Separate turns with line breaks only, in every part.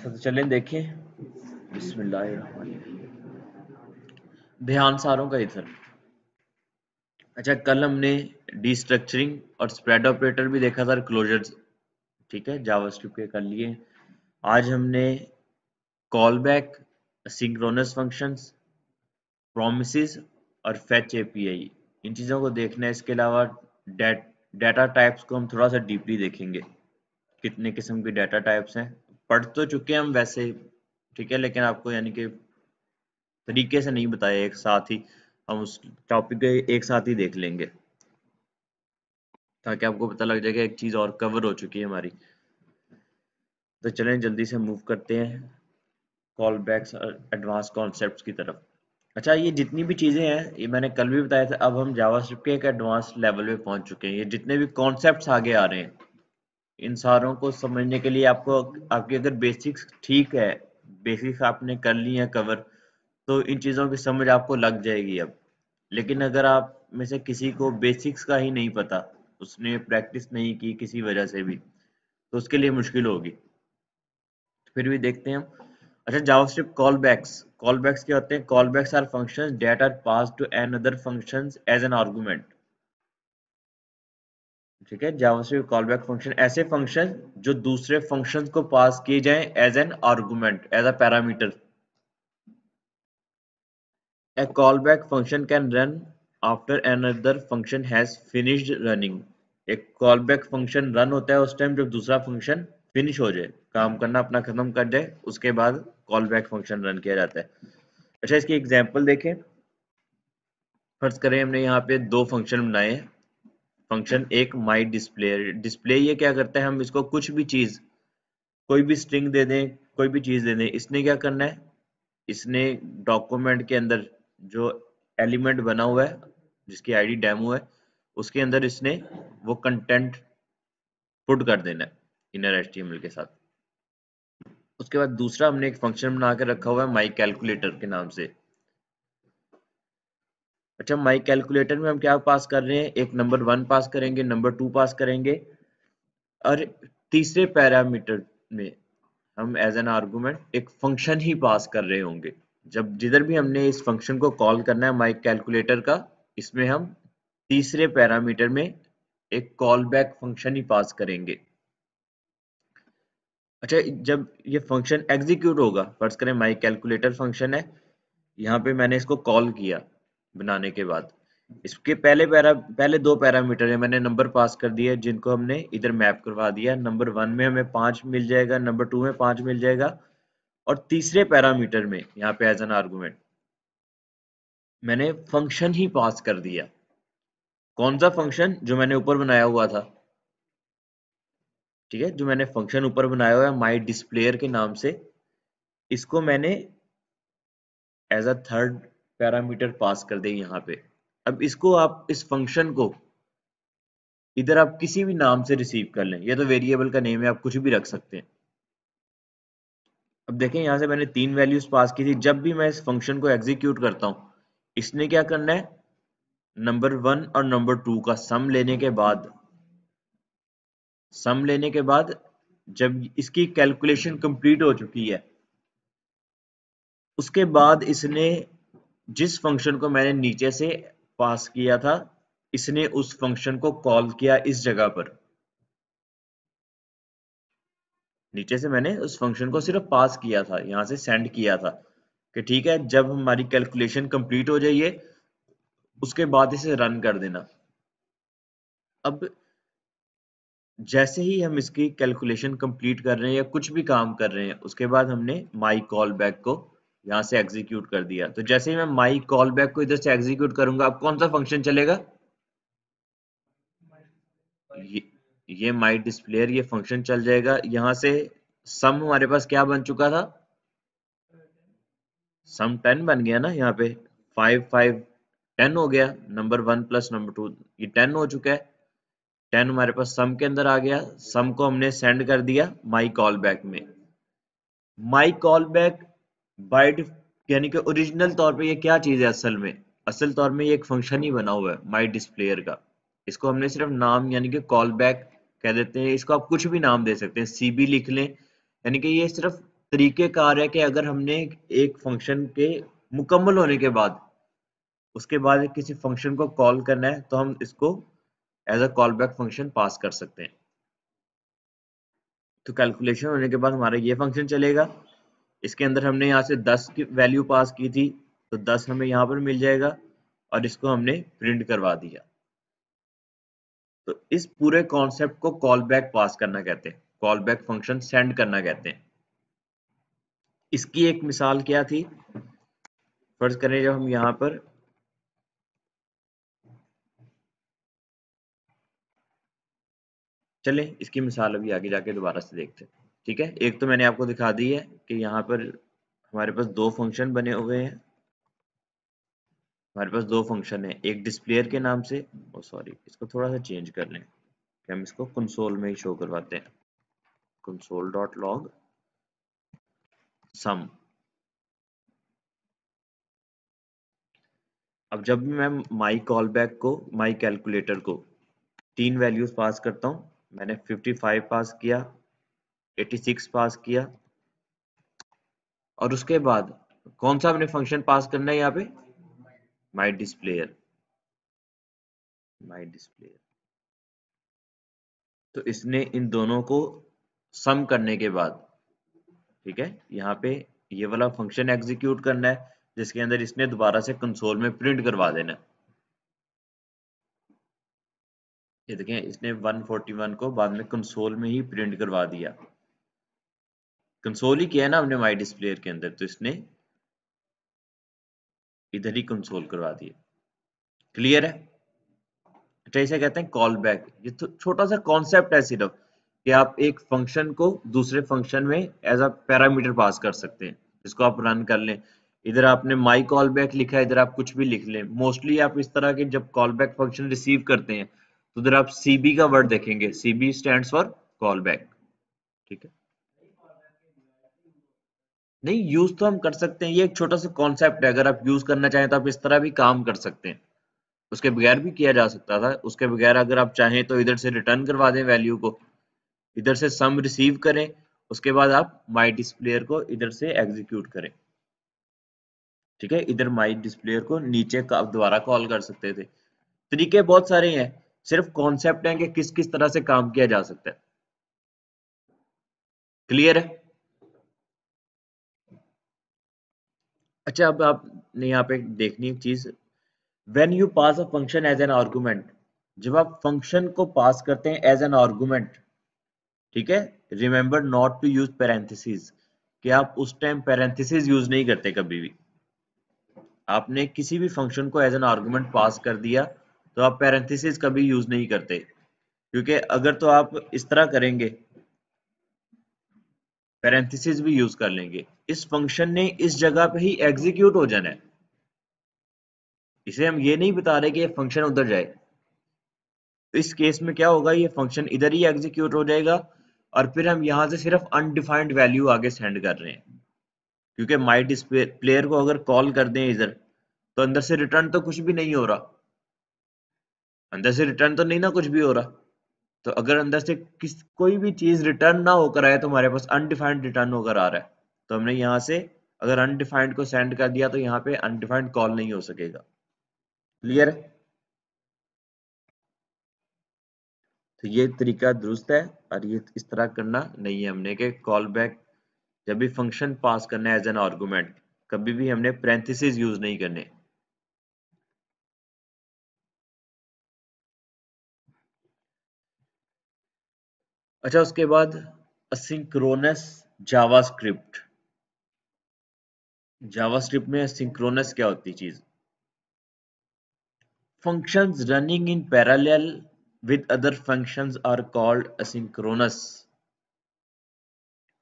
तो चलें देखें। बिस्मिल्लाहिर्रहमानिर्रहीम। ध्यान सारों का इधर। अच्छा, कल हमने डिस्ट्रक्चरिंग और स्प्रेड ऑपरेटर भी देखा था, क्लोजर्स, ठीक है, जावास्क्रिप्ट के कर लिए। आज हमने call back, synchronous functions, promises और फेच एपीआई, इन चीज़ों को देखना है। इसके अलावा डाटा टाइप्स को हम थोड़ा सा डीपली देखेंगे, कितने किस्म के डाटा टाइप्स हैं। पढ़ तो चुके हैं हम वैसे, ठीक है, लेकिन आपको यानी कि तरीके से नहीं बताया एक साथ ही, हम उस टॉपिक को एक साथ ही देख लेंगे ताकि आपको पता लग जाए कि एक चीज़ और कवर हो चुकी है हमारी। तो चलें जल्दी से मूव करते हैं कॉल बैक्स और एडवांस कॉन्सेप्ट्स की तरफ। अच्छा, ये जितनी भी चीज़ें हैं ये मैंने कल भी बताया था, अब हम जावास्क्रिप्ट के एक एडवांस लेवल पे पहुंच चुके हैं। ये जितने भी कॉन्सेप्ट्स आगे आ रहे हैं, इन सारों को समझने के लिए आपको, आपकी अगर बेसिक्स ठीक है, बेसिक्स आपने कर ली है कवर, तो इन चीज़ों की समझ आपको लग जाएगी अब। लेकिन अगर आप में से किसी को बेसिक्स का ही नहीं पता, उसने प्रैक्टिस नहीं की किसी वजह से भी, तो उसके लिए मुश्किल होगी। फिर भी देखते हैं हम। अच्छा, जावास्क्रिप्ट कॉल बैक्स क्या होते हैं? Callbacks are functions that are passed to another functions as an argument. ठीक है, जावास्क्रिप्ट कॉल बैक फंक्शन ऐसे फंक्शन जो दूसरे फंक्शंस को पास किए जाएं as an argument, as a parameter. A callback function can run after another function has finished running. एक callback function run होता है उस टाइम जब दूसरा function finish हो जाए, काम करना अपना खत्म कर जाए, उसके बाद callback function run किया जाता है। अच्छा, इसकी एग्जांपल देखें। फर्ज करें हमने यहाँ पे दो फंक्शन बनाए हैं। फंक्शन एक माई डिस्प्ले, डिस्प्ले ये क्या करता है, हम इसको कुछ भी चीज, कोई भी स्ट्रिंग दे दें, कोई भी चीज दे दें, इसने क्या करना है, इसने डॉक्यूमेंट के अंदर जो एलिमेंट बना हुआ है जिसकी आईडी डेमो है, उसके अंदर इसने वो कंटेंट पुट कर देना है इनर एचटीएमएल के साथ। उसके बाद दूसरा हमने एक फंक्शन बना के रखा हुआ है माई कैलकुलेटर के नाम से। अच्छा, माई कैलकुलेटर में हम क्या पास कर रहे हैं, एक नंबर 1 पास करेंगे, नंबर 2 पास करेंगे, और तीसरे पैरामीटर में हम एज एन आर्गुमेंट एक फंक्शन ही पास कर रहे होंगे। जब जिधर भी हमने इस फंक्शन को कॉल करना है माई कैलकुलेटर का, इसमें हम तीसरे पैरामीटर में एक कॉल बैक फंक्शन ही पास करेंगे। अच्छा, जब ये फंक्शन एग्जीक्यूट होगा, फर्ज करें माई कैलकुलेटर फंक्शन है, यहाँ पे मैंने इसको कॉल किया बनाने के बाद, इसके पहले दो पैरामीटर है, मैंने नंबर पास कर दिए जिनको हमने इधर मैप करवा दिया। नंबर 1 में हमें 5 मिल जाएगा, नंबर 2 में 5 मिल जाएगा, और तीसरे पैरामीटर में यहाँ पे एज एन आर्गुमेंट मैंने फंक्शन ही पास कर दिया। कौन सा फंक्शन? जो मैंने ऊपर बनाया हुआ था, ठीक है, जो मैंने फंक्शन ऊपर बनाया हुआ है माई डिस्प्लेयर के नाम से, इसको मैंने as a third parameter pass कर दे यहाँ पे। अब इसको आप, इस फंक्शन को इधर आप किसी भी नाम से रिसीव कर लें, ये तो वेरिएबल का नेम है, आप कुछ भी रख सकते हैं। अब देखें, यहां से मैंने 3 वैल्यूज पास की थी। जब भी मैं इस फंक्शन को एग्जीक्यूट करता हूं, इसने क्या करना है, नंबर 1 और नंबर 2 का सम लेने के बाद जब इसकी कैलकुलेशन कंप्लीट हो चुकी है, उसके बाद इसने जिस फंक्शन को मैंने नीचे से पास किया था, इसने उस फंक्शन को कॉल किया इस जगह पर। नीचे से मैंने उस फंक्शन को सिर्फ पास किया था, यहां से सेंड किया था कि ठीक है, जब हमारी कैलकुलेशन कंप्लीट हो जाइए उसके बाद इसे रन कर देना। अब जैसे ही हम इसकी कैलकुलेशन कंप्लीट कर रहे हैं या कुछ भी काम कर रहे हैं, उसके बाद हमने माई कॉल बैक को यहां से एग्जीक्यूट कर दिया। तो जैसे ही मैं माई कॉल बैक को इधर से एग्जीक्यूट करूंगा, अब कौन सा फंक्शन चलेगा? ये ये माई डिस्प्लेयर, ये फंक्शन चल जाएगा। यहां से सम हमारे पास क्या बन चुका था, सम 10 बन गया ना, यहाँ पे 5 5 10 हो गया, नंबर 1 प्लस नंबर 2 ये 10 हो चुका है। 10 हमारे पास सम के अंदर आ गया, सम को हमने सेंड कर दिया माई कॉल बैक में। माई कॉल बैक बाइट, यानी कि ओरिजिनल तौर पे ये क्या चीज है, असल तौर में ये एक फंक्शन ही बना हुआ है माई डिस्प्लेयर का। इसको हमने सिर्फ नाम यानी कि कॉल बैक कह देते हैं, इसको आप कुछ भी नाम दे सकते हैं, सीबी लिख लें, यानी कि ये सिर्फ तरीकेकार है कि अगर हमने एक फंक्शन के मुकम्मल होने के बाद उसके बाद किसी फंक्शन को कॉल करना है तो हम इसको as a callback function pass कर सकते हैं। तो कैलकुलेशन होने के बाद हमारा ये फंक्शन चलेगा, इसके अंदर हमने यहाँ से 10 की वैल्यू पास की थी तो 10 हमें यहाँ पर मिल जाएगा और इसको हमने प्रिंट करवा दिया। तो इस पूरे कॉन्सेप्ट को कॉल बैक पास करना कहते हैं, कॉल बैक फंक्शन सेंड करना कहते हैं। इसकी एक मिसाल क्या थी, फर्ज करें जब हम यहाँ पर चलें, इसकी मिसाल अभी आगे जाके दोबारा से देखते हैं। ठीक है, एक तो मैंने आपको दिखा दी है कि यहाँ पर हमारे पास दो फंक्शन बने हुए हैं, हमारे पास दो फंक्शन है, एक डिस्प्लेयर के नाम से, ओ सॉरी इसको थोड़ा सा चेंज कर लें कि हम इसको कंसोल में ही शो करवाते हैं, कंसोल डॉट लॉग सम। अब जब भी मैं माई कॉल बैक को, माई कैलकुलेटर को 3 वैल्यूज पास करता हूँ, मैंने 55 पास किया, 86 पास किया और उसके बाद कौन सा अपने फंक्शन पास करना है यहाँ पे, माई डिस्प्लेयर, माई डिस्प्लेयर। तो इसने इन दोनों को सम करने के बाद, ठीक है, यहाँ पे ये वाला फंक्शन एग्जीक्यूट करना है जिसके अंदर इसने दोबारा से कंसोल में प्रिंट करवा देना है। ये देखें, इसने 141 को बाद में कंसोल में ही प्रिंट करवा दिया, कंसोल ही किया है ना हमने माई डिस्प्लेयर के अंदर, तो इसने इधर ही कंसोल करवा दिया। क्लियर है? अच्छा, इसे कहते हैं कॉल बैक। ये तो छोटा सा कॉन्सेप्ट है सिर्फ कि आप एक फंक्शन को दूसरे फंक्शन में एज अ पैरामीटर पास कर सकते हैं, जिसको आप रन कर लें। इधर आपने माई कॉल बैक लिखा है, इधर आप कुछ भी लिख लें। मोस्टली आप इस तरह के जब कॉल बैक फंक्शन रिसीव करते हैं तो उधर आप सीबी का वर्ड देखेंगे, CB stands for call back. ठीक है, नहीं यूज तो हम कर सकते हैं, ये एक छोटा सा कॉन्सेप्ट है, अगर आप यूज करना चाहें तो आप इस तरह भी काम कर सकते हैं, उसके बगैर भी किया जा सकता था। उसके बगैर अगर आप चाहें तो इधर से रिटर्न करवा दें वैल्यू को, इधर से सम रिसीव करें, उसके बाद आप माई डिस्प्लेयर को इधर से एग्जीक्यूट करें। ठीक है, इधर माई डिस्प्लेयर को नीचे का दोबारा कॉल कर सकते थे। तरीके बहुत सारे हैं, सिर्फ कॉन्सेप्ट है कि किस किस तरह से काम किया जा सकता है। क्लियर है? अच्छा, अब आपने यहाँ पे देखनी एक चीज, when you pass a function as an argument, जब आप फंक्शन को पास करते हैं एज एन आर्गुमेंट, ठीक है, remember not to use parenthesis, कि आप उस टाइम पैरेंथेसिस यूज नहीं करते कभी भी। आपने किसी भी फंक्शन को एज एन आर्गुमेंट पास कर दिया तो आप पैरेंथेसिस कभी यूज नहीं करते, क्योंकि अगर तो आप इस तरह करेंगे, पैरेंथेसिस भी यूज कर लेंगे, इस फंक्शन ने इस जगह पे ही एग्जीक्यूट हो जाना है। इसे हम ये नहीं बता रहे कि ये फंक्शन उधर जाए, तो इस केस में क्या होगा, ये फंक्शन इधर ही एग्जीक्यूट हो जाएगा और फिर हम यहाँ से सिर्फ अनडिफाइंड वैल्यू आगे सेंड कर रहे हैं, क्योंकि माई डिस्प्ले प्लेयर को अगर कॉल कर दें इधर तो अंदर से रिटर्न तो कुछ भी नहीं हो रहा, अंदर से रिटर्न तो नहीं ना कुछ भी हो रहा। तो अगर अंदर से कोई भी चीज रिटर्न ना होकर आए तो हमारे पास अनडिफाइंड रिटर्न होकर आ रहा है, तो हमने यहाँ से अगर अनडिफाइंड को सेंड कर दिया तो यहाँ पे अनडिफाइंड कॉल नहीं हो सकेगा। क्लियर है? तो ये तरीका दुरुस्त है और ये इस तरह करना नहीं है हमने कि कॉल बैक जब भी फंक्शन पास करना है एज एन आर्गुमेंट, कभी भी हमने पैरेंथेसिस यूज नहीं करने। अच्छा, उसके बाद असिंक्रोनस जावास्क्रिप्ट। जावास्क्रिप्ट में असिंक्रोनस क्या होती चीज, functions running in parallel with other functions are called asynchronous।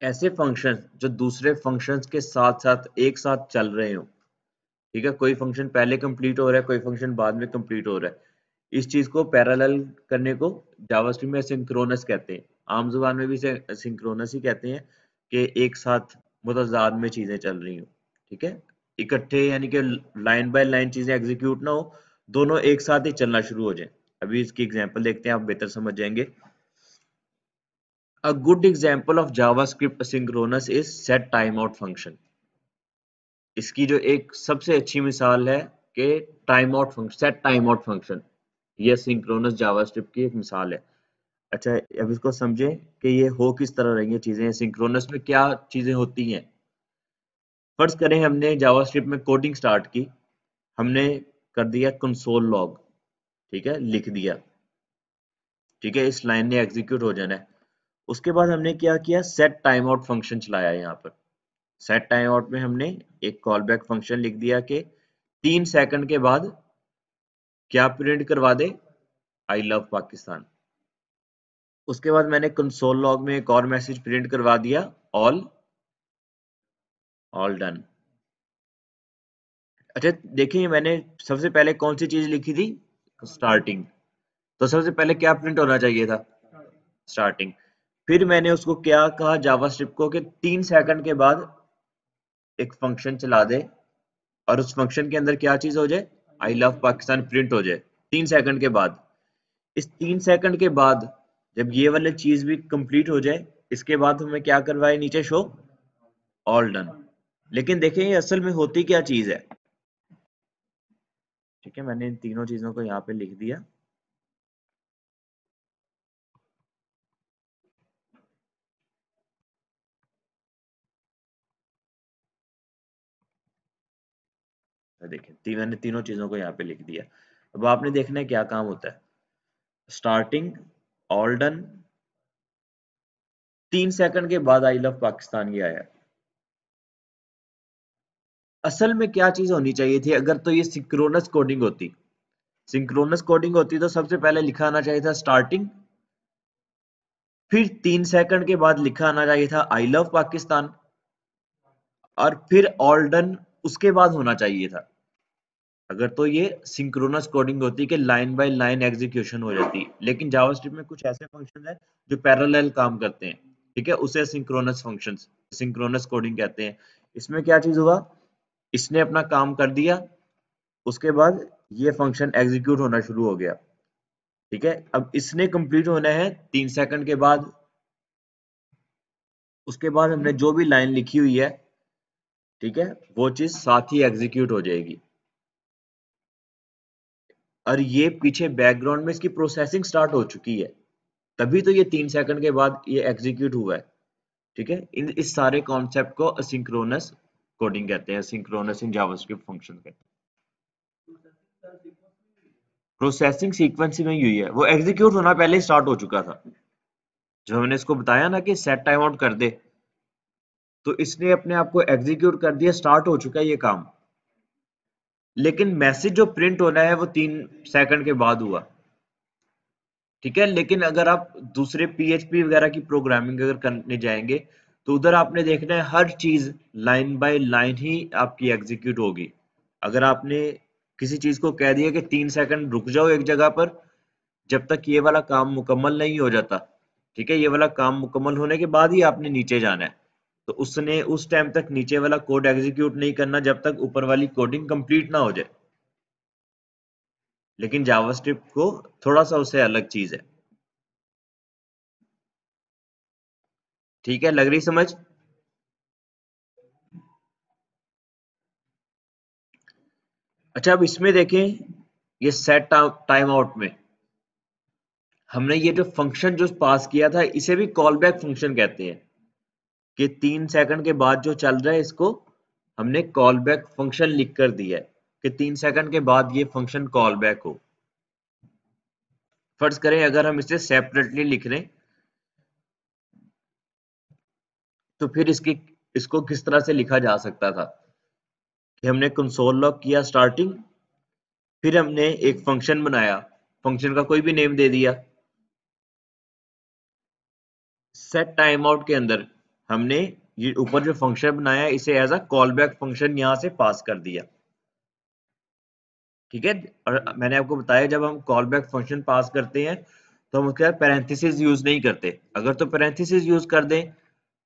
ऐसे फंक्शंस जो दूसरे फंक्शंस के साथ साथ एक साथ चल रहे हो, ठीक है, कोई फंक्शन पहले कंप्लीट हो रहा है, कोई फंक्शन बाद में कंप्लीट हो रहा है, इस चीज को पैरेलल करने को जावास्क्रिप्ट में सिंक्रोनस कहते हैं। आम जुबान में भी इसे सिंक्रोनस ही कहते हैं कि एक साथ मुतज़ाद में चीजें चल रही हो। ठीक है, इकट्ठे यानी कि लाइन बाय लाइन चीजें एग्जीक्यूट ना हो, दोनों एक साथ ही चलना शुरू हो जाए। अभी इसकी एग्जांपल देखते हैं, आप बेहतर समझ जाएंगे। A good example of JavaScript asynchronous is set timeout function. इसकी जो एक सबसे अच्छी मिसाल है कि time out function, set time out function, ये सिंक्रोनस जावास्क्रिप्ट की एक मिसाल है। अच्छा, अब इसको समझें कि ये हो किस तरह रही हैं चीजें, सिंक्रोनस में क्या चीजें होती हैं। फर्ज करें हमने जावास्क्रिप्ट में कोडिंग स्टार्ट की, हमने कर दिया कंसोल लॉग, ठीक है, लिख दिया, ठीक है, इस लाइन ने एग्जीक्यूट हो जाना है। उसके बाद हमने क्या किया, सेट टाइम आउट फंक्शन चलाया। यहाँ पर सेट टाइम आउट में हमने एक कॉल बैक फंक्शन लिख दिया कि 3 सेकंड के बाद क्या प्रिंट करवा दे, आई लव पाकिस्तान। उसके बाद मैंने कंसोल लॉग में एक और मैसेज प्रिंट करवा दिया, ऑल डन। अच्छा देखिए, मैंने सबसे पहले कौन सी चीज लिखी थी, स्टार्टिंग, तो सबसे पहले क्या प्रिंट होना चाहिए था, स्टार्टिंग। फिर मैंने उसको क्या कहा जावास्क्रिप्ट को कि 3 सेकंड के बाद एक फंक्शन चला दे और उस फंक्शन के अंदर क्या चीज हो जाए, आई लव पाकिस्तान प्रिंट हो जाए 3 सेकंड के बाद। इस 3 सेकंड के बाद जब ये वाली चीज भी कंप्लीट हो जाए, इसके बाद हमें क्या करवाए, नीचे शो ऑल डन। लेकिन देखें ये असल में होती क्या चीज है, ठीक है, मैंने इन तीनों चीजों को यहाँ पे लिख दिया। देखिए मैंने तीनों चीजों को यहाँ पे लिख दिया। अब आपने देखना है क्या काम होता है, स्टार्टिंग, ऑल डन, 3 सेकंड के बाद आई लव पाकिस्तान ये आया। असल में क्या चीज होनी चाहिए थी, अगर तो ये सिंक्रोनस कोडिंग होती, सिंक्रोनस कोडिंग होती तो सबसे पहले लिखा आना चाहिए था स्टार्टिंग, फिर 3 सेकंड के बाद लिखा आना चाहिए था आई लव पाकिस्तान, और फिर ऑल डन उसके बाद होना चाहिए था। अगर तो ये सिंक्रोनस कोडिंग होती कि लाइन बाय लाइन एग्जीक्यूशन हो जाती। लेकिन जावास्क्रिप्ट में कुछ ऐसे फंक्शन है जो पैरेलल काम करते हैं, ठीक है, उसे सिंक्रोनस फंक्शंस, सिंक्रोनस कोडिंग कहते हैं। इसमें क्या चीज हुआ, इसने अपना काम कर दिया, उसके बाद ये फंक्शन एग्जीक्यूट होना शुरू हो गया, ठीक है। अब इसने कंप्लीट होना है 3 सेकंड के बाद, उसके बाद हमने जो भी लाइन लिखी हुई है, ठीक है, वो चीज साथ ही एग्जीक्यूट हो जाएगी। और ये पीछे बैकग्राउंड में इसकी प्रोसेसिंग स्टार्ट हो चुकी है, तभी तो ये 3 सेकंड के बाद ये एग्जीक्यूट हुआ है, ठीक है। इस सारे कॉन्सेप्ट को असिंक्रोनस कोडिंग कहते हैं, सिंक्रोनस इन जावास्क्रिप्ट फंक्शन कहते हैं। प्रोसेसिंग सीक्वेंस में ही हुई है, वो एग्जीक्यूट होना पहले ही स्टार्ट हो चुका था। जो हमने इसको बताया ना कि सेट टाइम आउट कर दे, तो इसने अपने आप को एग्जीक्यूट कर दिया, स्टार्ट हो चुका है ये काम। लेकिन मैसेज जो प्रिंट होना है वो 3 सेकंड के बाद हुआ, ठीक है। लेकिन अगर आप दूसरे PHP वगैरह की प्रोग्रामिंग अगर करने जाएंगे, तो उधर आपने देखना है हर चीज लाइन बाय लाइन ही आपकी एग्जीक्यूट होगी। अगर आपने किसी चीज को कह दिया कि 3 सेकंड रुक जाओ एक जगह पर, जब तक ये वाला काम मुकम्मल नहीं हो जाता, ठीक है, ये वाला काम मुकम्मल होने के बाद ही आपने नीचे जाना है, तो उसने उस टाइम तक नीचे वाला कोड एग्जीक्यूट नहीं करना जब तक ऊपर वाली कोडिंग कंप्लीट ना हो जाए। लेकिन जावास्क्रिप्ट को थोड़ा सा उससे अलग चीज है, ठीक है, लग रही समझ। अच्छा अब इसमें देखें, ये सेट टाइम आउट में हमने ये जो फंक्शन जो पास किया था, इसे भी कॉल बैक फंक्शन कहते हैं, कि 3 सेकंड के बाद जो चल रहा है इसको हमने कॉल बैक फंक्शन लिख कर दिया है, कि 3 सेकंड के बाद ये फंक्शन कॉल बैक हो। फर्ज करें अगर हम इसे सेपरेटली लिख रहे हैं, तो फिर इसको किस तरह से लिखा जा सकता था, कि हमने कंसोल लॉग किया स्टार्टिंग, फिर हमने एक फंक्शन बनाया, फंक्शन का कोई भी नेम दे दिया, सेट टाइम आउट के अंदर हमने ये ऊपर जो फंक्शन बनाया इसे as a callback function यहां से पास कर दिया, ठीक है। और मैंने आपको बताया जब हम कॉल बैक फंक्शन पास करते हैं तो हम उसके बाद पैरेंथेसिस यूज नहीं करते। अगर तो पैरेंथेसिस यूज कर दें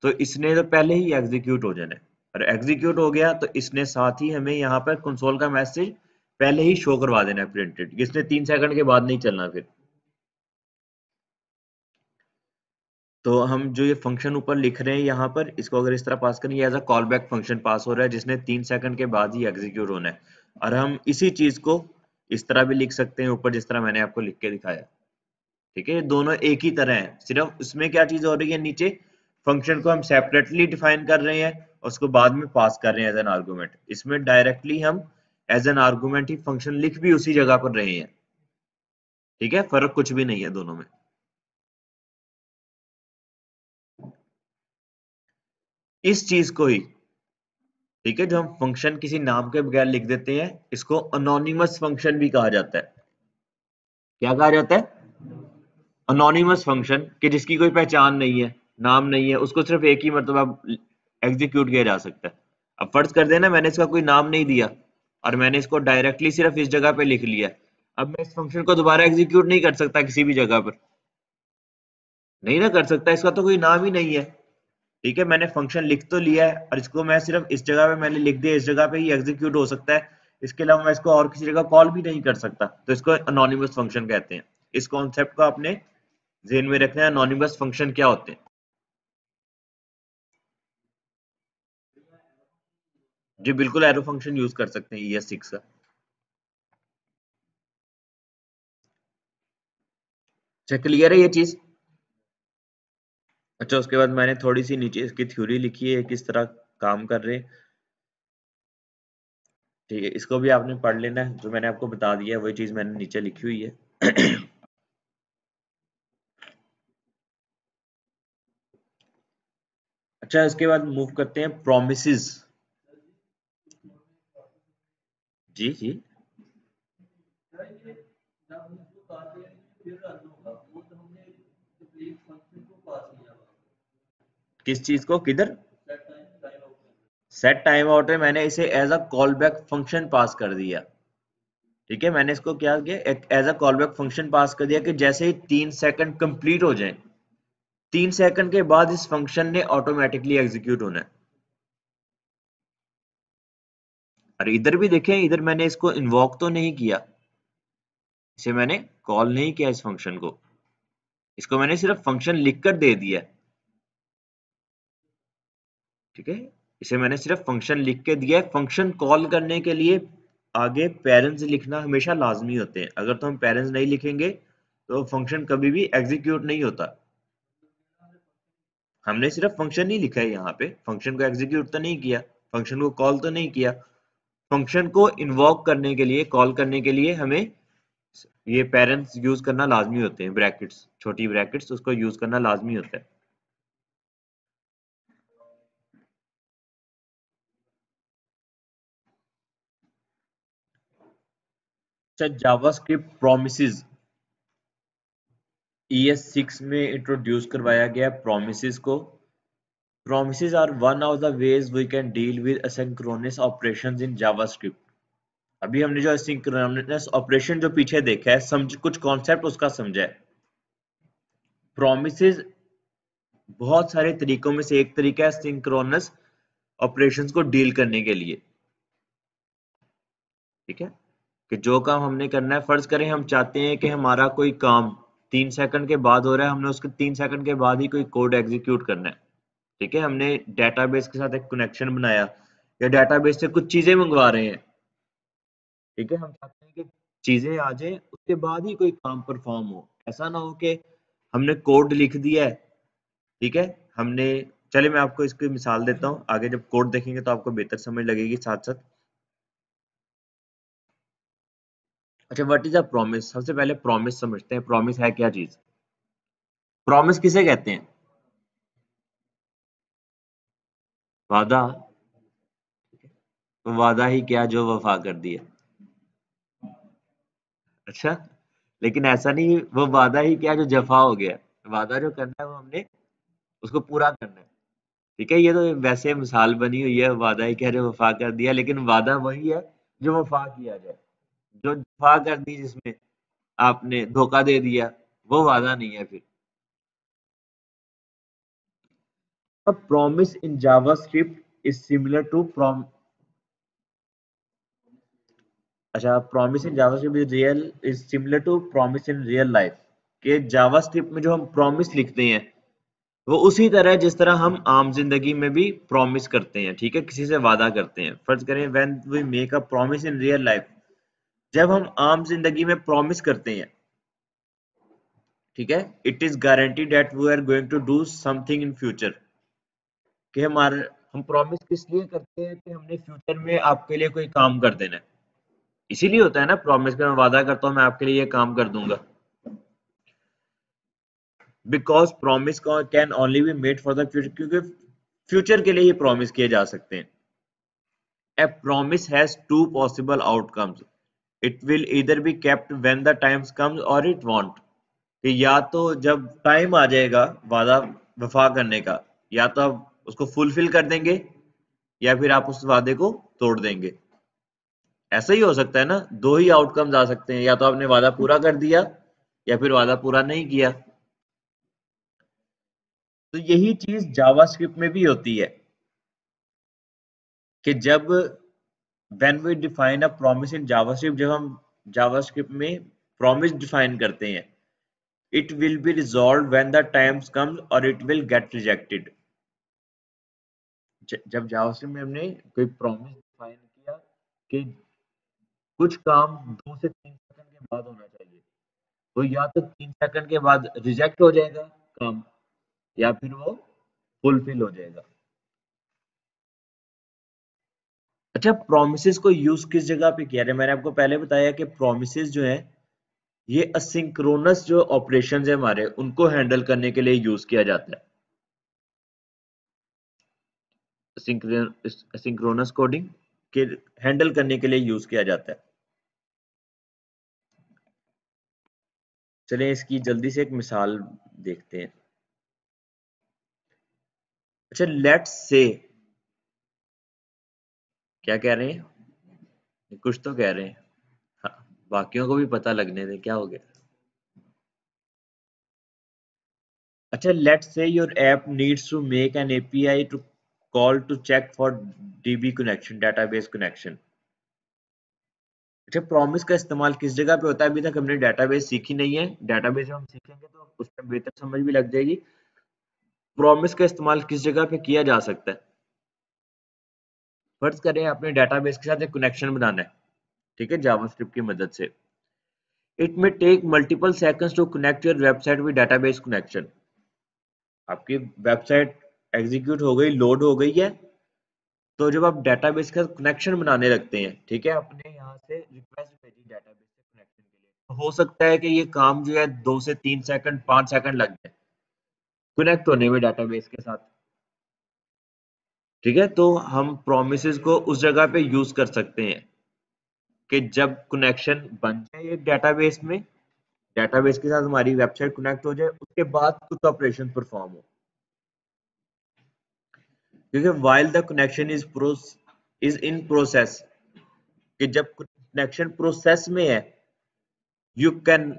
तो इसने तो पहले ही एग्जीक्यूट हो जाना है, और एग्जीक्यूट हो गया तो इसने साथ ही हमें यहाँ पर कंसोल का मैसेज पहले ही शो करवा देना है प्रिंटेड, इसने 3 सेकंड के बाद नहीं चलना फिर। तो हम जो ये फंक्शन ऊपर लिख रहे हैं यहाँ पर, इसको अगर इस तरह पास करें, ये as a callback function pass हो रहा है जिसने 3 सेकंड के बाद ही एग्जीक्यूट होना है। और हम इसी चीज को इस तरह भी लिख सकते हैं ऊपर, जिस तरह मैंने आपको लिख के दिखाया। ठीक है, ये दोनों एक ही तरह है, सिर्फ उसमें क्या चीज हो रही है, नीचे फंक्शन को हम सेपरेटली डिफाइन कर रहे हैं और उसको बाद में पास कर रहे हैं एज एन आर्गूमेंट। इसमें डायरेक्टली हम एज एन आर्गूमेंट ही फंक्शन लिख भी उसी जगह पर रहे हैं। ठीक है, फर्क कुछ भी नहीं है दोनों में। इस चीज को ही, ठीक है, जो हम फंक्शन किसी नाम के बगैर लिख देते हैं, इसको अनोनिमस फंक्शन भी कहा जाता है। क्या कहा जाता है? अनोनिमस फंक्शन, कि जिसकी कोई पहचान नहीं है, नाम नहीं है, उसको सिर्फ एक ही मरतबा एग्जीक्यूट किया जा सकता है। अब फर्ज कर देना मैंने इसका कोई नाम नहीं दिया और मैंने इसको डायरेक्टली सिर्फ इस जगह पे लिख लिया, अब मैं इस फंक्शन को दोबारा एग्जीक्यूट नहीं कर सकता किसी भी जगह पर, नहीं ना कर सकता, इसका तो कोई नाम ही नहीं है। ठीक है, मैंने फंक्शन लिख तो लिया है और इसको मैं सिर्फ इस जगह पे मैंने लिख दिया, इस जगह पे ही एग्जीक्यूट हो सकता है, इसके अलावा मैं इसको और किसी जगह कॉल भी नहीं कर सकता, तो इसको अनोनिमस फंक्शन कहते हैं। इस कॉन्सेप्ट को आपने ज़हन में रखना है, अनोनिमस फंक्शन क्या होते हैं। जी बिल्कुल, एरो फंक्शन यूज कर सकते हैं ES6 का। अच्छा, क्लियर है ये चीज? अच्छा, उसके बाद मैंने थोड़ी सी नीचे इसकी थ्योरी लिखी है किस तरह काम कर रहे हैं। ठीक है, इसको भी आपने पढ़ लेना है, जो मैंने आपको बता दिया है वही चीज मैंने नीचे लिखी हुई है। अच्छा, इसके बाद मूव करते हैं प्रोमिसेस। जी जी। किस चीज को, किधर? सेट टाइम आउट है, मैंने इसे as a callback function pass कर दिया। ठीक है, मैंने इसको क्या किया, एक as a callback function pass कर दिया कि जैसे ही 3 सेकंड कंप्लीट हो जाए, 3 सेकंड के बाद इस फंक्शन ने ऑटोमेटिकली एग्जीक्यूट होना है। और इधर भी देखें, इधर मैंने इसको इन्वॉक तो नहीं किया, इसे मैंने कॉल नहीं किया इस फंक्शन को, इसको मैंने सिर्फ फंक्शन लिखकर दे दिया। ठीक है, इसे मैंने सिर्फ फंक्शन लिख के दिया है। फंक्शन कॉल करने के लिए आगे पेरेंट्स लिखना हमेशा लाजमी होते हैं, अगर तो हम पेरेंट्स नहीं लिखेंगे तो फंक्शन कभी भी एग्जीक्यूट नहीं होता। हमने सिर्फ फंक्शन ही लिखा है यहाँ पे, फंक्शन को एग्जीक्यूट तो नहीं किया, फंक्शन को कॉल तो नहीं किया। फंक्शन को इन्वॉक करने के लिए, कॉल करने के लिए हमें ये पेरेंट्स यूज करना लाजमी होते हैं, ब्रैकेट्स, छोटी ब्रैकेट्स, उसको यूज करना लाजमी होता है। अच्छा, जावास्क्रिप्ट प्रोमिसेस ES6 में इंट्रोड्यूस करवाया गया प्रोमिसेस को। Promises are one of the ways we can deal with asynchronous operations in JavaScript। अभी हमने जो asynchronous ऑपरेशन जो पीछे देखा है, समझ कुछ कॉन्सेप्ट उसका समझा है। Promises बहुत सारे तरीकों में से एक तरीका है सिंक्रोनस ऑपरेशंस को डील करने के लिए। ठीक है, कि जो काम हमने करना है, फर्ज करें हम चाहते हैं कि हमारा कोई काम 3 सेकंड के बाद हो रहा है, हमने उसके 3 सेकंड के बाद ही कोई कोड एग्जीक्यूट करना है। ठीक है, हमने डेटाबेस के साथ एक कनेक्शन बनाया या डेटाबेस से कुछ चीजें मंगवा रहे हैं। ठीक है, हम चाहते हैं कि चीजें आ जाए उसके बाद ही कोई काम परफॉर्म हो, ऐसा ना हो कि हमने कोड लिख दिया है। ठीक है, हमने, चलिए मैं आपको इसकी मिसाल देता हूँ, आगे जब कोड देखेंगे तो आपको बेहतर समझ लगेगी साथ साथ। अच्छा, व्हाट इज अ प्रॉमिस? सबसे पहले प्रॉमिस समझते हैं, प्रॉमिस है क्या चीज? प्रॉमिस किसे कहते हैं? वादा। तो वादा ही क्या जो वफा कर दिया। अच्छा, लेकिन ऐसा नहीं, वो वादा ही क्या जो जफा हो गया। वादा जो करना है वो हमने उसको पूरा करना है। ठीक है, ये तो वैसे मिसाल बनी हुई है, वादा ही क्या जो वफा कर दिया, लेकिन वादा वही है जो वफा किया जाए। जो वफा कर दी, जिसमें आपने धोखा दे दिया, वो वादा नहीं है फिर। अब promise in JavaScript is similar to prom अच्छा, promise in JavaScript is real is similar to promise in real life. के जावास्क्रिप्ट में जो हम प्रॉमिस लिखते हैं, वो उसी तरह है जिस तरह हम आम जिंदगी में भी प्रॉमिस करते हैं, ठीक है, किसी से वादा करते हैं। फर्ज करें when we make a promise in real life, जब हम आम जिंदगी में प्रॉमिस करते हैं, ठीक है, it is guarantee that we are going to do something in future, कि हम प्रॉमिस किस लिए करते हैं कि हमने फ्यूचर में आपके लिए कोई काम कर देना है। इसीलिए होता है ना प्रॉमिस का, मैं वादा करता हूँ मैं आपके लिए ये काम कर दूंगा। Because promise can only be made for the future, क्योंकि फ्यूचर के लिए ही प्रॉमिस किए जा सकते हैं। A promise has two possible outcomes. It will either be kept when the time comes or it won't. कि या तो जब टाइम आ जाएगा वादा वफा करने का, या तो आप उसको फुलफिल कर देंगे या फिर आप उस वादे को तोड़ देंगे। ऐसा ही हो सकता है ना, दो ही आउटकम्स आ सकते हैं, या तो आपने वादा पूरा कर दिया या फिर वादा पूरा नहीं किया। तो यही चीज जावास्क्रिप्ट में भी होती है कि जब when we define a promise in JavaScript, जब हम JavaScript में promise define करते हैं, it will be resolved when the times comes or it will get rejected। जब JavaScript में हमने कोई promise define किया कि कुछ काम 2 से 3 सेकंड के बाद होना चाहिए, तो या तो 3 सेकंड के बाद रिजेक्ट हो जाएगा काम, या फिर वो फुलफिल हो जाएगा। अच्छा, प्रोमिसेस को यूज किस जगह पे किया है? मैंने आपको पहले बताया कि प्रोमिसेस जो है ये असिंक्रोनस जो ऑपरेशन है हमारे, उनको हैंडल करने के लिए यूज किया जाता है। असिंक्रोनस कोडिंग के हैंडल करने के लिए यूज किया जाता है। चलिए इसकी जल्दी से एक मिसाल देखते हैं। अच्छा, लेट्स से, क्या कह रहे हैं? कुछ तो कह रहे हैं। हाँ, बाकियों को भी पता लगने दें, क्या हो गया। अच्छा, let's say your app needs to make an API to call to check for DB connection, database connection. अच्छा, प्रॉमिस का इस्तेमाल किस जगह पे होता है? अभी तक हमने डेटाबेस सीखी नहीं है, डेटाबेस हम सीखेंगे तो उसमें बेहतर समझ भी लग जाएगी। प्रॉमिस का इस्तेमाल किस जगह पे किया जा सकता है? फर्ज करें आपने डेटाबेस के साथ एक कनेक्शन बनाना है, ठीक है, जावास्क्रिप्ट की मदद से। It may take multiple seconds to connect your website with database connection. आपकी वेबसाइट एग्जीक्यूट हो गई, लोड हो गई है, तो जब आप डेटाबेस का कनेक्शन बनाने लगते हैं, ठीक है, आपने यहाँ से रिक्वेस्ट भेजी डेटाबेस से कनेक्शन के लिए, तो हो सकता है कि ये काम जो है 2 से 3 सेकंड 5 सेकंड लग जाए कनेक्ट होने में डेटाबेस के साथ। ठीक है, तो हम प्रोमिसेस को उस जगह पे यूज कर सकते हैं कि जब कनेक्शन बन जाए एक डेटाबेस में, डेटाबेस के साथ हमारी वेबसाइट कनेक्ट हो जाए, उसके बाद कुछ ऑपरेशन परफॉर्म हो। क्योंकि while the connection is in process, कि जब कनेक्शन प्रोसेस में है, you can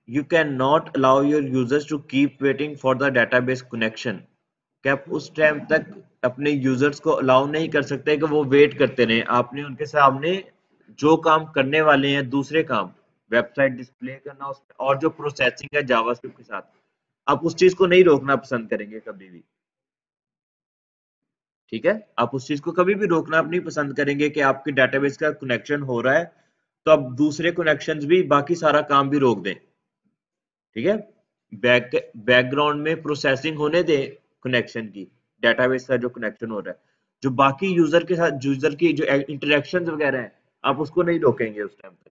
you can not allow your users to keep waiting for the database connection. कि आप उस टाइम तक अपने यूजर्स को अलाउ नहीं कर सकते कि वो वेट करते रहें। आपने उनके सामने जो काम करने वाले हैं, दूसरे काम, वेबसाइट डिस्प्ले करना उसमें, और जो प्रोसेसिंग है जावास्क्रिप्ट के साथ, आप उस चीज को नहीं रोकना पसंद करेंगे कभी भी। ठीक है, आप उस चीज को कभी भी रोकना आप नहीं पसंद करेंगे कि आपके डेटाबेस का कनेक्शन हो रहा है तो आप दूसरे कनेक्शंस भी, बाकी सारा काम भी रोक दें। ठीक है, बैकग्राउंड में प्रोसेसिंग होने दें कनेक्शन की, डेटाबेस का जो कनेक्शन हो रहा है, जो बाकी यूजर के साथ, यूजर की जो इंटरेक्शन वगैरह है, आप उसको नहीं रोकेंगे उस टाइम तक।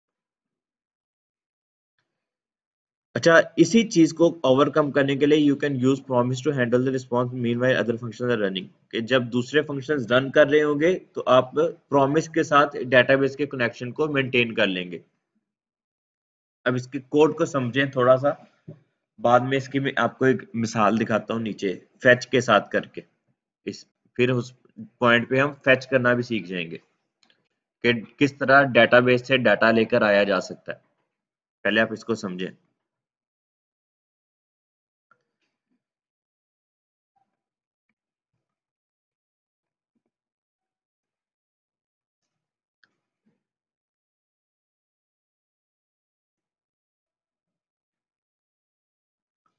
अच्छा, इसी चीज को ओवरकम करने के लिए you can use promise to handle the response meanwhile other functions are running. कि जब दूसरे फंक्शंस रन कर रहे होंगे तो आप प्रॉमिस के साथ डेटाबेस के कनेक्शन को मेंटेन कर लेंगे। अब इसके कोड को समझें थोड़ा सा, बाद में इसकी मैं आपको एक मिसाल दिखाता हूँ नीचे फेच के साथ करके। इस फिर उस पॉइंट पे हम फेच करना भी सीख जाएंगे कि किस तरह डेटाबेस से डाटा लेकर आया जा सकता है। पहले आप इसको समझें।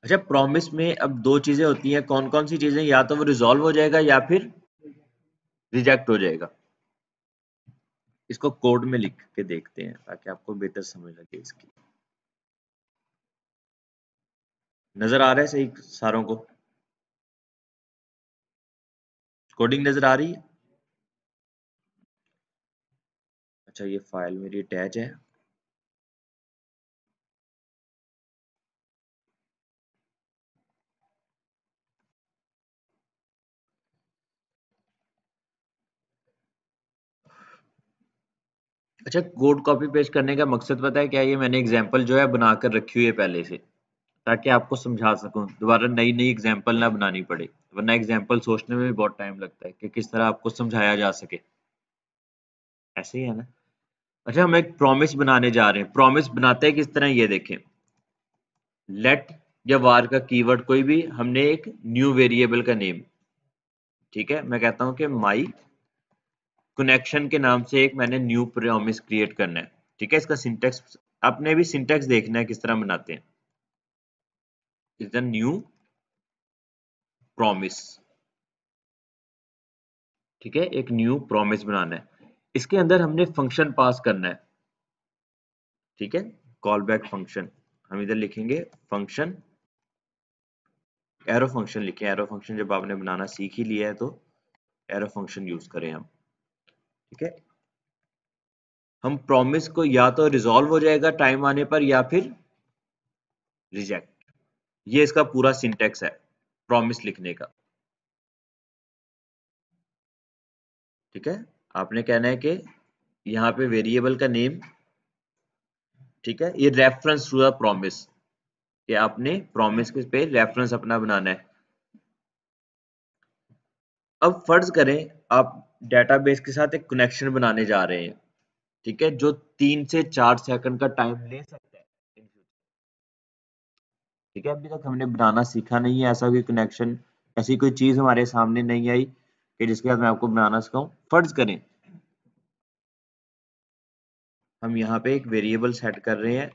अच्छा, प्रॉमिस में अब दो चीजें होती हैं, कौन कौन सी चीजें? या तो वो रिजॉल्व हो जाएगा या फिर रिजेक्ट हो जाएगा। इसको कोड में लिख के देखते हैं ताकि आपको बेहतर समझ लगे इसकी। नजर आ रहा है सही सारों को? कोडिंग नजर आ रही है? अच्छा, ये फाइल मेरी अटैच है। अच्छा, कोड कॉपी पेस्ट करने का मकसद पता है क्या? ये मैंने एग्जांपल जो है बनाकर रखी हुई है पहले से, ताकि आपको समझा सकूं, दोबारा नई नई एग्जांपल ना बनानी पड़े, वरना एग्जांपल सोचने में भी बहुत टाइम लगता है कि किस तरह आपको समझाया जा सके। ऐसे ही है ना? अच्छा, हम एक प्रॉमिस बनाने जा रहे हैं। प्रॉमिस बनाते हैं किस तरह, ये देखें। लेट या वार का कीवर्ड कोई भी, हमने एक न्यू वेरिएबल का नेम, ठीक है, मैं कहता हूं कि माई कनेक्शन के नाम से एक मैंने न्यू प्रॉमिस क्रिएट करना है। ठीक है, इसका सिंटेक्स आपने भी सिंटेक्स देखना है किस तरह बनाते हैं। Is the new promise. ठीक है, एक न्यू प्रॉमिस बनाना है। इसके अंदर हमने फंक्शन पास करना है। ठीक है, कॉल बैक फंक्शन, हम इधर लिखेंगे फंक्शन, एरो फंक्शन लिखें। एरो फंक्शन जब आपने बनाना सीख ही लिया है तो एरो फंक्शन यूज करें हम। ठीक है, हम प्रॉमिस को या तो रिजॉल्व हो जाएगा टाइम आने पर या फिर रिजेक्ट। ये इसका पूरा सिंटेक्स है प्रॉमिस लिखने का। ठीक है, आपने कहना है कि यहाँ पे वेरिएबल का नेम, ठीक है, ये रेफरेंस टू द प्रॉमिस, कि आपने प्रॉमिस के पे रेफरेंस अपना बनाना है। अब फर्ज करें आप डेटाबेस के साथ एक कनेक्शन बनाने जा रहे हैं, ठीक है, जो 3 से 4 सेकंड का टाइम ले सकता है। ठीक है, अभी तक हमने बनाना सीखा नहीं है ऐसा कोई कनेक्शन, ऐसी कोई चीज हमारे सामने नहीं आई कि जिसके बाद मैं आपको बनाना सिखाऊं। फर्ज करें हम यहाँ पे एक वेरिएबल सेट कर रहे हैं,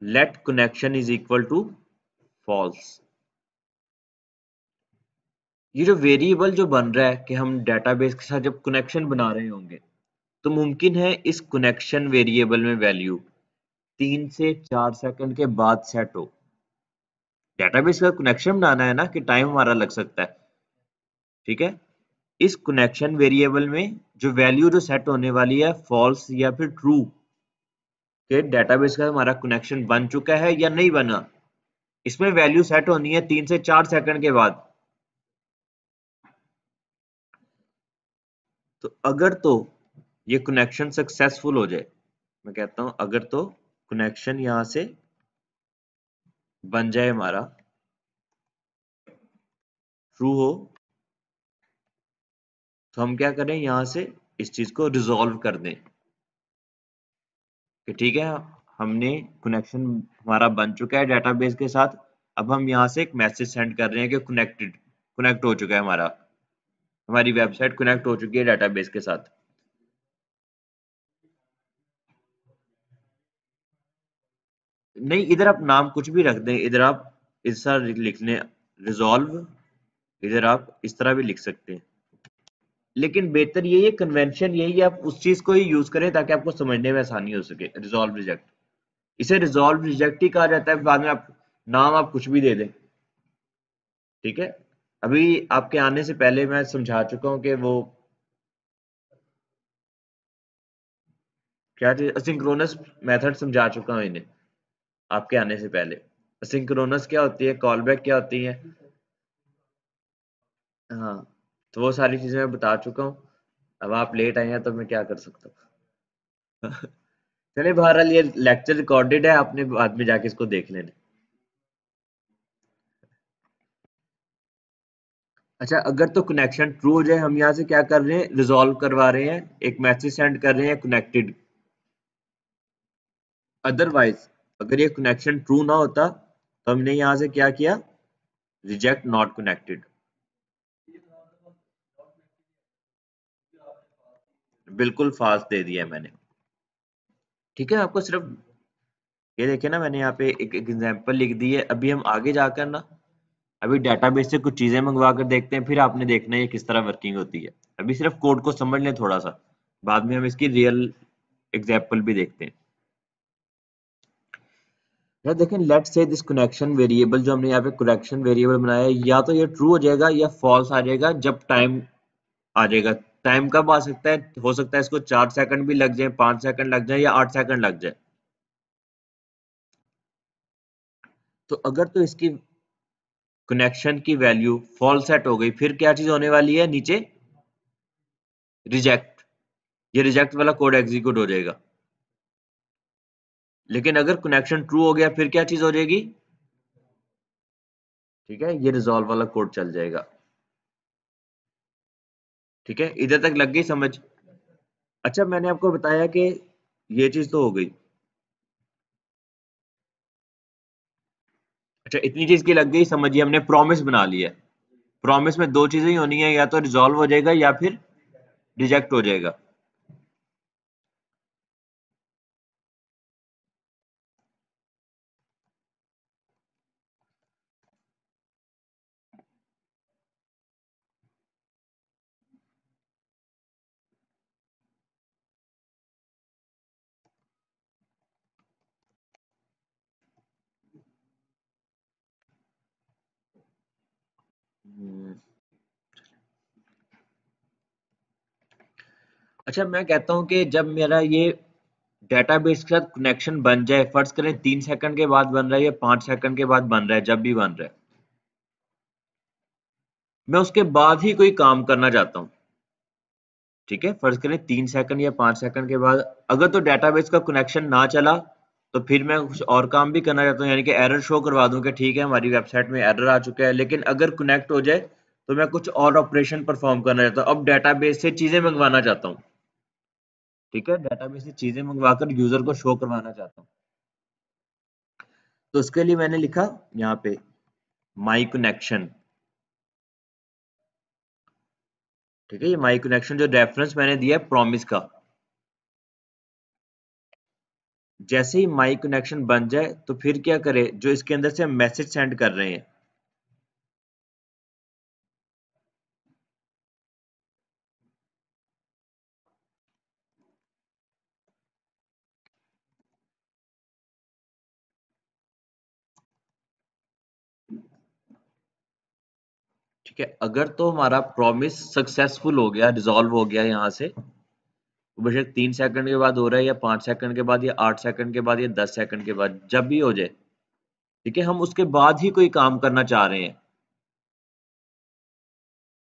let connection is equal to false. ये जो वेरिएबल जो बन रहा है कि हम डेटाबेस के साथ जब कनेक्शन बना रहे होंगे, तो मुमकिन है इस कनेक्शन वेरिएबल में वैल्यू 3 से 4 सेकंड के बाद सेट हो। डेटाबेस का कनेक्शन बनाना है ना, कि टाइम हमारा लग सकता है। ठीक है, इस कनेक्शन वेरिएबल में जो वैल्यू जो सेट होने वाली है, फॉल्स या फिर ट्रू, कि डेटाबेस का हमारा कनेक्शन बन चुका है या नहीं बना, इसमें वैल्यू सेट होनी है 3 से 4 सेकंड के बाद। तो अगर तो ये कनेक्शन सक्सेसफुल हो जाए, मैं कहता हूं अगर तो कनेक्शन यहां से बन जाए हमारा, ट्रू हो, तो हम क्या करें, यहां से इस चीज को रिजॉल्व कर दें कि ठीक है, हमने कनेक्शन हमारा बन चुका है डेटाबेस के साथ। अब हम यहां से एक मैसेज सेंड कर रहे हैं कि कनेक्ट हो चुका है हमारा, हमारी वेबसाइट कनेक्ट हो चुकी है डेटाबेस के साथ। नहीं, इधर आप नाम कुछ भी रख दें, इधर आप इस तरह लिख लें रिजॉल्व, इधर आप इस तरह भी लिख सकते हैं। लेकिन बेहतर यही है, कन्वेंशन यही है, आप उस चीज को ही यूज करें ताकि आपको समझने में आसानी हो सके। रिजॉल्व रिजेक्ट, इसे रिजॉल्व रिजेक्ट ही कहा जाता है। बाद में आप नाम आप कुछ भी दे दें। ठीक है, अभी आपके आने से पहले मैं समझा चुका हूं कि वो क्या चीज, असिंक्रोनस मेथड समझा चुका हूं इन्हें आपके आने से पहले। असिंक्रोनस क्या होती है, कॉलबैक क्या होती है, हाँ, तो वो सारी चीजें मैं बता चुका हूँ। अब आप लेट आए हैं तो मैं क्या कर सकता हूँ। चलिए, बहरहाल ये लेक्चर रिकॉर्डेड है, आपने बाद में जाके इसको देख लेना। अच्छा, अगर तो कनेक्शन ट्रू हो जाए, हम यहाँ से क्या कर रहे हैं, रिजॉल्व करवा रहे हैं, एक मैसेज सेंड कर रहे हैं कनेक्टेड। अदरवाइज अगर ये कनेक्शन ट्रू ना होता तो हमने यहाँ से क्या किया, रिजेक्ट नॉट कनेक्टेड। बिल्कुल फास्ट दे दिया मैंने। ठीक है, आपको सिर्फ ये देखिए ना, मैंने यहाँ पे एक एग्जांपल लिख दी है। अभी हम आगे जाकर ना, अभी डेटाबेस से कुछ चीजें मंगवा कर देखते हैं, फिर आपने देखना है ये किस तरह वर्किंग होती है। अभी सिर्फ कोड को समझ लें थोड़ा सा, बाद में हम इसकी रियल एग्जांपल भी देखते हैं। यार देखें, let's say this connection variable जो हमने यहाँ पे कनेक्शन वेरिएबल बनाया है, या तो ये ट्रू हो जाएगा या फॉल्स आ जाएगा जब टाइम आ जाएगा। टाइम कब आ सकता है? हो सकता है इसको 4 सेकंड भी लग जाए, 5 सेकंड लग जाए, या 8 सेकंड लग जाए। तो अगर तो इसकी कनेक्शन की वैल्यू फॉल्स सेट हो गई, फिर क्या चीज होने वाली है? नीचे रिजेक्ट, ये रिजेक्ट वाला कोड एग्जीक्यूट हो जाएगा। लेकिन अगर कनेक्शन ट्रू हो गया, फिर क्या चीज हो जाएगी? ठीक है, ये रिजॉल्व वाला कोड चल जाएगा। ठीक है, इधर तक लग गई समझ? अच्छा, मैंने आपको बताया कि ये चीज तो हो गई। अच्छा, इतनी चीज की लग गई समझिए, हमने प्रॉमिस बना लिया है। प्रॉमिस में दो चीजें ही होनी है, या तो रिजॉल्व हो जाएगा या फिर रिजेक्ट हो जाएगा। हम्म, अच्छा, मैं कहता हूं कि जब मेरा ये डेटाबेस के साथ कनेक्शन बन जाए, फर्ज करें 3 सेकंड के बाद बन रहा है या 5 सेकंड के बाद बन रहा है, जब भी बन रहा है, मैं उसके बाद ही कोई काम करना चाहता हूँ। ठीक है, फर्ज करें 3 सेकंड या 5 सेकंड के बाद अगर तो डेटाबेस का कनेक्शन ना चला, तो फिर मैं कुछ और काम भी करना चाहता हूँ, यानी कि एरर शो करवा दूं कि ठीक है हमारी वेबसाइट में एरर आ चुका है। लेकिन अगर कनेक्ट हो जाए तो मैं कुछ और ऑपरेशन परफॉर्म करना चाहता हूँ, अब डेटाबेस से चीजें मंगवाना चाहता हूँ। ठीक है, डेटाबेस से चीजें मंगवाकर यूजर को शो करवाना चाहता हूँ। तो उसके लिए मैंने लिखा यहाँ पे माई कनेक्शन। ठीक है, ये माई कनेक्शन जो रेफरेंस मैंने दिया है प्रॉमिस का। जैसे ही माई कनेक्शन बन जाए, तो फिर क्या करे, जो इसके अंदर से हम मैसेज सेंड कर रहे हैं, ठीक है, अगर तो हमारा प्रॉमिस सक्सेसफुल हो गया, रिजॉल्व हो गया यहाँ से, वो बेशक 3 सेकंड के बाद हो रहा है या 5 सेकंड के बाद या 8 सेकंड के बाद या 10 सेकंड के बाद, जब भी हो जाए, ठीक है, हम उसके बाद ही कोई काम करना चाह रहे हैं,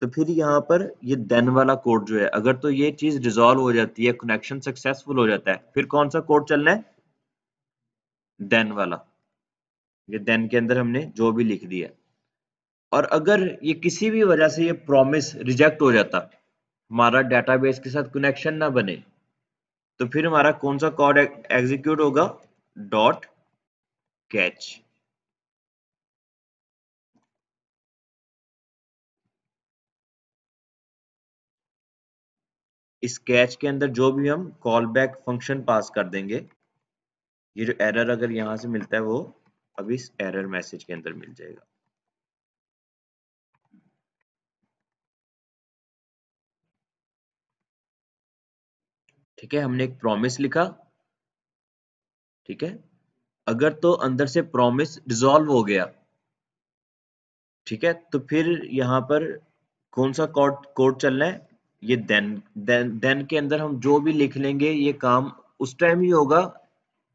तो फिर यहाँ पर ये देन वाला कोड जो है, अगर तो ये चीज रिजॉल्व हो जाती है, कनेक्शन सक्सेसफुल हो जाता है, फिर कौन सा कोड चलना है? देन वाला। ये देन के अंदर हमने जो भी लिख दिया। और अगर ये किसी भी वजह से ये प्रॉमिस रिजेक्ट हो जाता, हमारा डेटाबेस के साथ कनेक्शन ना बने, तो फिर हमारा कौन सा कोड एग्जीक्यूट होगा? Dot catch. इस कैच के अंदर जो भी हम कॉल बैक फंक्शन पास कर देंगे, ये जो एरर अगर यहां से मिलता है, वो अब इस एरर मैसेज के अंदर मिल जाएगा। ठीक है, हमने एक प्रॉमिस लिखा। ठीक है, अगर तो अंदर से प्रॉमिस रिजॉल्व हो गया, ठीक है, तो फिर यहाँ पर कौन सा कोड कोड चलना है? ये देन के अंदर हम जो भी लिख लेंगे, ये काम उस टाइम ही होगा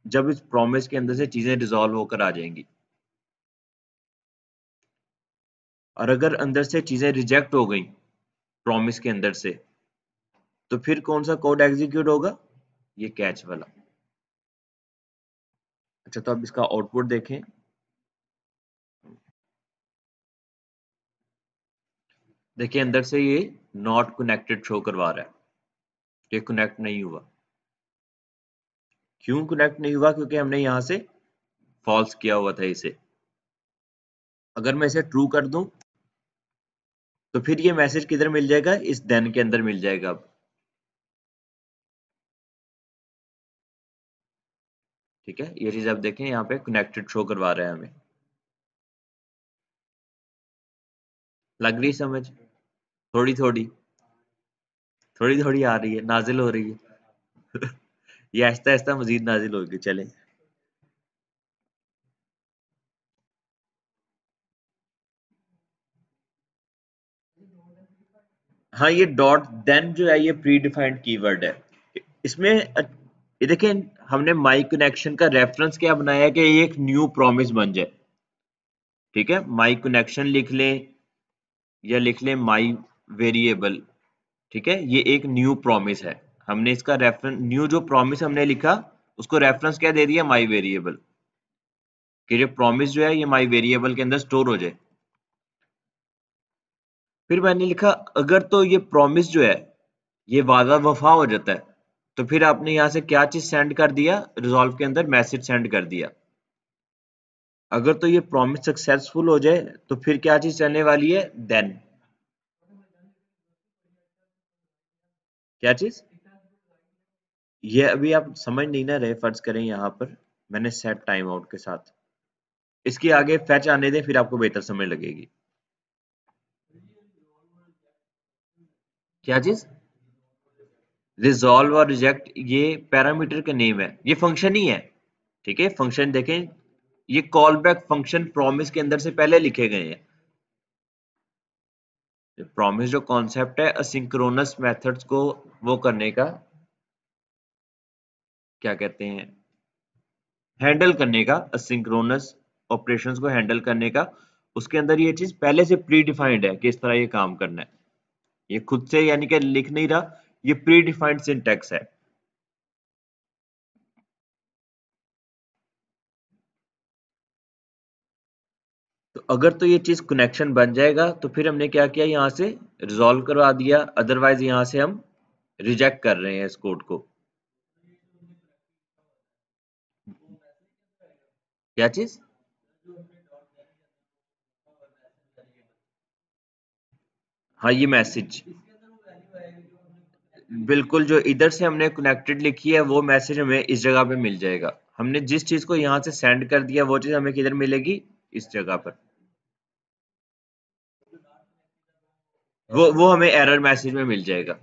जब इस प्रॉमिस के अंदर से चीजें रिजॉल्व होकर आ जाएंगी। और अगर अंदर से चीजें रिजेक्ट हो गई प्रॉमिस के अंदर से, तो फिर कौन सा कोड एग्जीक्यूट होगा? ये कैच वाला। अच्छा, तो अब इसका आउटपुट देखें। देखिए, अंदर से ये नॉट कनेक्टेड शो करवा रहा है, ये कनेक्ट नहीं हुआ। क्यों कनेक्ट नहीं हुआ? क्योंकि हमने यहां से फॉल्स किया हुआ था इसे। अगर मैं इसे ट्रू कर दूं, तो फिर ये मैसेज किधर मिल जाएगा? इस देन के अंदर मिल जाएगा। अब ठीक है, ये चीज आप देखें यहाँ पे कनेक्टेड शो करवा रहा है हमें। लग रही समझ? थोड़ी थोड़ी थोड़ी थोड़ी आ रही है, नाजिल हो रही है। ये आहिस्ता आहिस्ता मजीद नाजिल होगी, चले। हाँ, ये डॉट देन जो है ये प्री डिफाइंड कीवर्ड है। इसमें ये देखें, हमने माई कनेक्शन का रेफरेंस क्या बनाया है कि ये एक न्यू प्रॉमिस बन जाए। ठीक है, माई कनेक्शन लिख लें या लिख लें माई वेरिएबल। ठीक है, ये एक न्यू प्रॉमिस है। हमने इसका रेफरेंस, न्यू जो प्रॉमिस हमने लिखा उसको रेफरेंस क्या दे दिया, माई वेरिएबल, कि जो प्रॉमिस जो है ये माई वेरिएबल के अंदर स्टोर हो जाए। फिर मैंने लिखा अगर तो ये प्रॉमिस जो है ये वादा वफा हो जाता है, तो फिर आपने यहां से क्या चीज सेंड कर दिया, रिजॉल्व के अंदर मैसेज सेंड कर दिया। अगर तो ये प्रॉमिस सक्सेसफुल हो जाए तो फिर क्या चीज चलने वाली है, देन। क्या चीज? ये अभी आप समझ नहीं ना रहे, फर्ज करें यहाँ पर मैंने सेट टाइम आउट के साथ, इसके आगे फैच आने दें फिर आपको बेहतर समझ लगेगी। क्या चीज? रिजॉल्व और रिजेक्ट ये पैरामीटर का नेम है, ये फंक्शन ही है। ठीक है, फंक्शन देखें, ये कॉल बैक फंक्शन प्रॉमिस के अंदर से पहले लिखे गए हैं। प्रॉमिस जो कॉन्सेप्ट है असिंक्रोनस मेथड्स को वो करने का, क्या कहते हैं, हैंडल करने का, असिंक्रोनस ऑपरेशंस को हैंडल करने का, उसके अंदर ये चीज पहले से प्री डिफाइंड है कि इस तरह ये काम करना है। ये खुद से यानी कि लिख नहीं रहा, ये प्री डिफाइंड सिंटैक्स है। तो अगर तो ये चीज कनेक्शन बन जाएगा तो फिर हमने क्या किया, यहाँ से रिजॉल्व करवा दिया, अदरवाइज यहाँ से हम रिजेक्ट कर रहे हैं इस कोड को। क्या चीज? हाँ, ये मैसेज बिल्कुल जो इधर से हमने कनेक्टेड लिखी है वो मैसेज हमें इस जगह पे मिल जाएगा। हमने जिस चीज को यहाँ से सेंड कर दिया वो चीज हमें किधर मिलेगी, इस जगह पर। वो हमें एरर मैसेज में मिल जाएगा।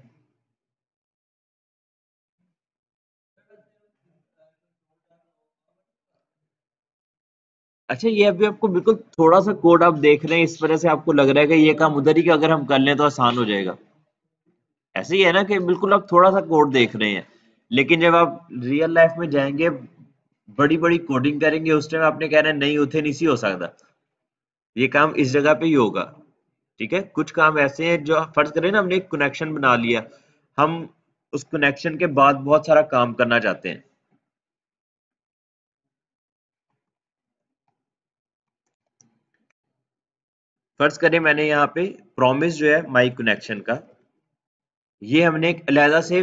अच्छा, ये अभी आपको बिल्कुल थोड़ा सा कोड आप देख रहे हैं, इस वजह से आपको लग रहा है कि ये काम उधर ही कि अगर हम कर लें तो आसान हो जाएगा। ऐसे ही है ना कि बिल्कुल आप थोड़ा सा कोड देख रहे हैं, लेकिन जब आप रियल लाइफ में जाएंगे, बड़ी बड़ी कोडिंग करेंगे, उस टाइम आपने कहना है नहीं उथे नहीं सी हो सकता, ये काम इस जगह पे ही होगा। ठीक है, कुछ काम ऐसे हैं जो फर्ज करें ना हमने एक कनेक्शन बना लिया, हम उस कनेक्शन के बाद बहुत सारा काम करना चाहते हैं। फर्ज करें मैंने यहाँ पे प्रॉमिस जो है माई कनेक्शन का, ये हमने एक अलहदा से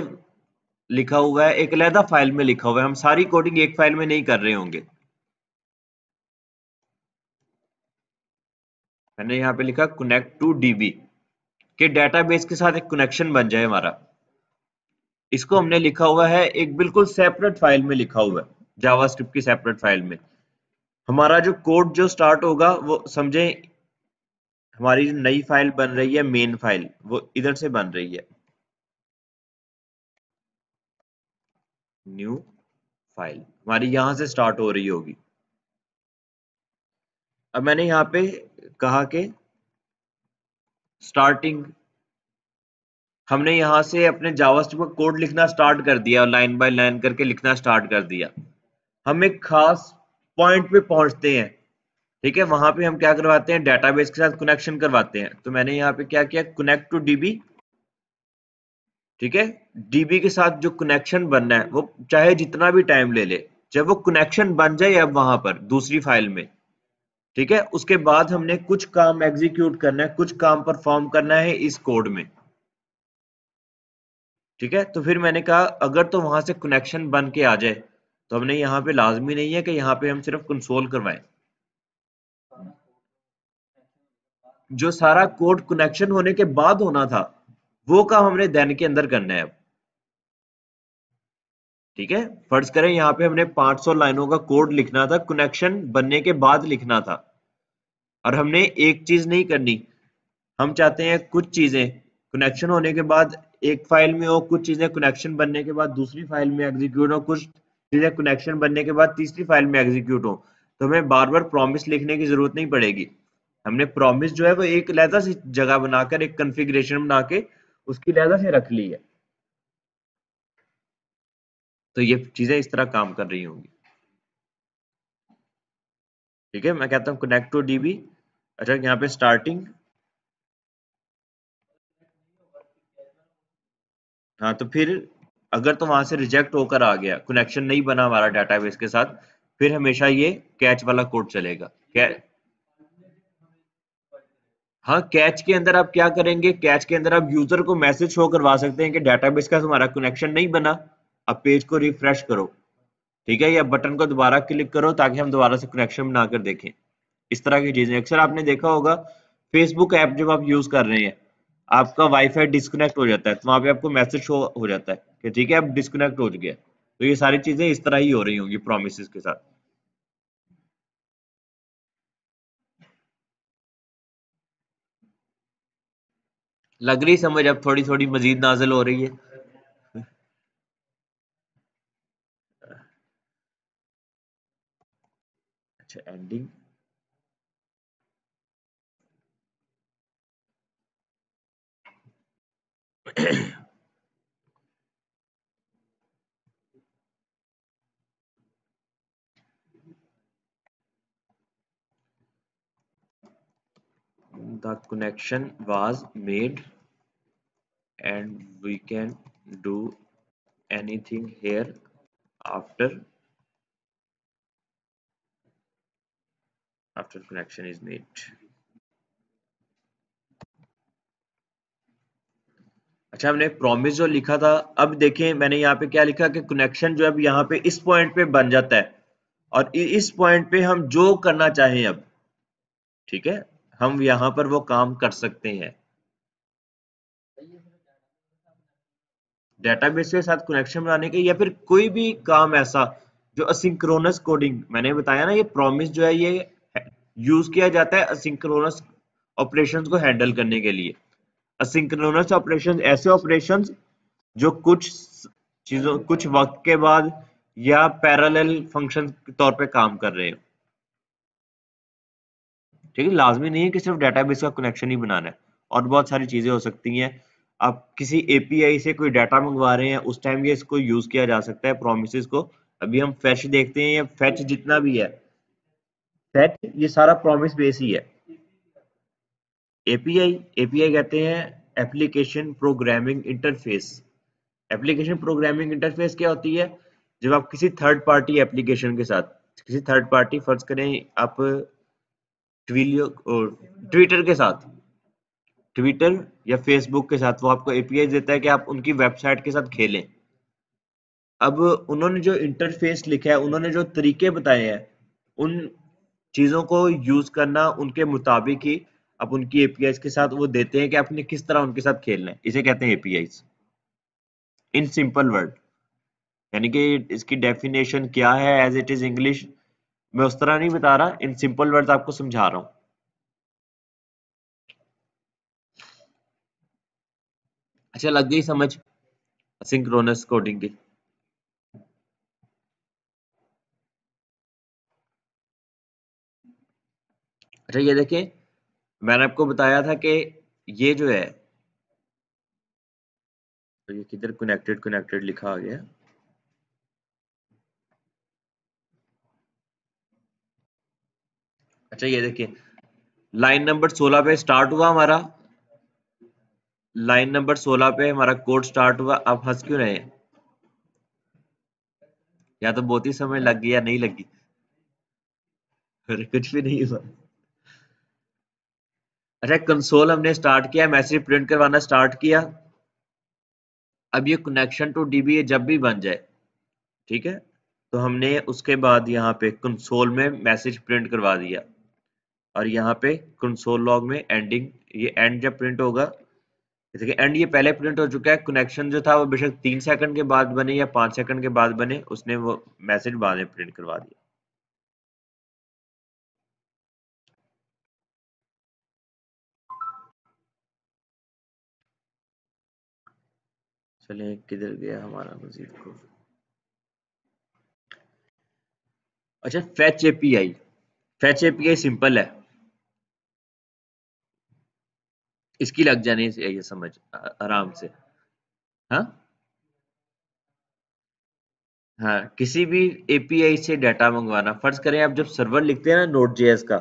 लिखा हुआ है, एक अलहदा फाइल में लिखा हुआ है, हम सारी कोडिंग एक फाइल में नहीं कर रहे होंगे। मैंने यहाँ पे लिखा कनेक्ट टू डीबी, कि डेटाबेस के साथ एक कनेक्शन बन जाए हमारा। इसको हमने लिखा हुआ है एक बिल्कुल सेपरेट फाइल में लिखा हुआ है, जावास्क्रिप्ट की सेपरेट फाइल में। हमारा जो कोड जो स्टार्ट होगा वो समझे, हमारी जो नई फाइल बन रही है मेन फाइल, वो इधर से बन रही है, न्यू फाइल हमारी यहां से स्टार्ट हो रही होगी। अब मैंने यहाँ पे कहा कि स्टार्टिंग, हमने यहाँ से अपने जावास्क्रिप्ट का कोड लिखना स्टार्ट कर दिया, लाइन बाय लाइन करके लिखना स्टार्ट कर दिया। हम एक खास पॉइंट पे पहुंचते हैं, ठीक है, वहां पे हम क्या करवाते हैं, डेटाबेस के साथ कनेक्शन करवाते हैं। तो मैंने यहाँ पे क्या किया, कनेक्ट टू डीबी। ठीक है, डीबी के साथ जो कनेक्शन बनना है वो चाहे जितना भी टाइम ले ले, जब वो कनेक्शन बन जाए अब वहां पर दूसरी फाइल में, ठीक है, उसके बाद हमने कुछ काम एग्जीक्यूट करना है, कुछ काम परफॉर्म करना है इस कोड में। ठीक है, तो फिर मैंने कहा अगर तो वहां से कनेक्शन बन के आ जाए, तो हमने यहाँ पे लाजमी नहीं है कि यहाँ पे हम सिर्फ कंसोल करवाएं, जो सारा कोड कनेक्शन होने के बाद होना था वो काम हमने देन के अंदर करना है अब। ठीक है, फर्ज करें यहाँ पे हमने 500 लाइनों का कोड लिखना था, कनेक्शन बनने के बाद लिखना था, और हमने एक चीज नहीं करनी, हम चाहते हैं कुछ चीजें कनेक्शन होने के बाद एक फाइल में हो, कुछ चीजें कनेक्शन बनने के बाद दूसरी फाइल में एग्जीक्यूट हो, कुछ चीजें कनेक्शन बनने के बाद तीसरी फाइल में एग्जीक्यूट हो, तो हमें बार बार प्रॉमिस लिखने की जरूरत नहीं पड़ेगी। हमने प्रॉमिस जो है वो एक लहदा सी जगह बनाकर, एक कॉन्फ़िगरेशन बना के उसकी लहदा से रख ली है। तो ये चीजें इस तरह काम कर रही होंगी। ठीक है, मैं कहता हूँ कनेक्ट टू डीबी। अच्छा, यहाँ पे स्टार्टिंग, हाँ तो फिर अगर तो वहां से रिजेक्ट होकर आ गया, कनेक्शन नहीं बना हमारा डेटाबेस के साथ, फिर हमेशा ये कैच वाला कोड चलेगा। हाँ, कैच के अंदर आप क्या करेंगे, कैच के अंदर आप यूजर को मैसेज शो करवा सकते हैं कि डेटाबेस का तुम्हारा कनेक्शन नहीं बना, अब पेज को रिफ्रेश करो। ठीक है, या बटन को दोबारा क्लिक करो ताकि हम दोबारा से कनेक्शन बनाकर देखें। इस तरह की चीजें अक्सर आपने देखा होगा, फेसबुक ऐप जब आप यूज कर रहे हैं, आपका वाईफाई डिस्कनेक्ट हो जाता है, तो वहां पे आपको मैसेज शो हो जाता है कि ठीक है अब डिस्कनेक्ट हो गया। तो ये सारी चीजें इस तरह ही हो रही होंगी प्रोमिस के साथ। लग रही समझ, अब थोड़ी थोड़ी मजीद नाजिल हो रही है। अच्छा, ending. The connection was made and we can do anything here after connection is made। अच्छा, हमने प्रॉमिस जो लिखा था, अब देखें मैंने यहाँ पे क्या लिखा कि कनेक्शन जो है अब यहाँ पे इस पॉइंट पे बन जाता है, और इस पॉइंट पे हम जो करना चाहें अब, ठीक है, हम यहाँ पर वो काम कर सकते हैं। डेटाबेस के साथ कनेक्शन बनाने के, या फिर कोई भी काम ऐसा जो असिंक्रोनस कोडिंग, मैंने बताया ना ये प्रॉमिस जो है ये यूज किया जाता है असिंक्रोनस ऑपरेशंस को हैंडल करने के लिए। असिंक्रोनस ऑपरेशंस ऐसे ऑपरेशंस जो कुछ चीजों, कुछ वक्त के बाद या पैरेलल फंक्शन के तौर पे काम कर रहे हो। ठीक है, लाजमी नहीं है कि सिर्फ डेटाबेस का कनेक्शन ही बनाना है, और बहुत सारी चीजें हो सकती हैं। आप किसी एपीआई से कोई डाटा मंगवा रहे हैं, उस टाइम ये इसको यूज किया जा सकता है प्रोमिसेस को। अभी हम फेच देखते हैं, या फेच जितना भी है, फेच ये सारा प्रॉमिस बेस ही है। एपीआई, एपीआई कहते हैं application programming interface. Application programming interface क्या होती है, जब आप किसी थर्ड पार्टी एप्लीकेशन के साथ, किसी थर्ड पार्टी, फर्ज करें आप ट्विलियो और ट्विटर के साथ, ट्विटर या फेसबुक के साथ, वो आपको एपीआई देता है कि आप उनकी वेबसाइट के साथ खेलें। अब उन्होंने जो इंटरफेस लिखा है, उन्होंने जो तरीके बताए हैं, उन चीजों को यूज करना उनके मुताबिक ही आप उनकी एपीआई के साथ वो देते हैं कि आपने किस तरह उनके साथ खेलना है। इसे कहते हैं एपीआई इन सिंपल वर्ड। यानी कि इसकी डेफिनेशन क्या है एज इट इज इंग्लिश, मैं उस तरह नहीं बता रहा, इन सिंपल वर्ड्स आपको समझा रहा हूँ। अच्छा, लग गई समझ सिंक्रोनस कोडिंग की? अच्छा, ये देखें, मैंने आपको बताया था कि ये जो है, तो ये किधर कनेक्टेड कनेक्टेड लिखा आ गया। अच्छा, ये देखिए, लाइन नंबर 16 पे स्टार्ट हुआ हमारा, लाइन नंबर 16 पे हमारा कोड स्टार्ट हुआ। आप हंस क्यों रहे हैं? या तो बहुत ही समय लग गई या नहीं लगी। अरे कुछ भी नहीं हुआ। अच्छा, कंसोल हमने स्टार्ट किया, मैसेज प्रिंट करवाना स्टार्ट किया। अब ये कनेक्शन टू डीबी जब भी बन जाए, ठीक है, तो हमने उसके बाद यहाँ पे कंसोल में मैसेज प्रिंट करवा दिया, और यहाँ पे कंसोल लॉग में एंडिंग, ये एंड जब प्रिंट होगा, जैसे कि एंड ये पहले प्रिंट हो चुका है, कनेक्शन जो था वो बेशक 3 सेकंड के बाद बने या 5 सेकंड के बाद बने, उसने वो मैसेज बाद में प्रिंट करवा दिया। चलिए किधर गया हमारा मजीद को। अच्छा, fetch API. Fetch API simple है, इसकी लग जानी चाहिए समझ आराम से। हाँ हाँ, किसी भी एपीआई से डाटा मंगवाना, फर्ज करें आप जब सर्वर लिखते हैं ना नोड जेएस का,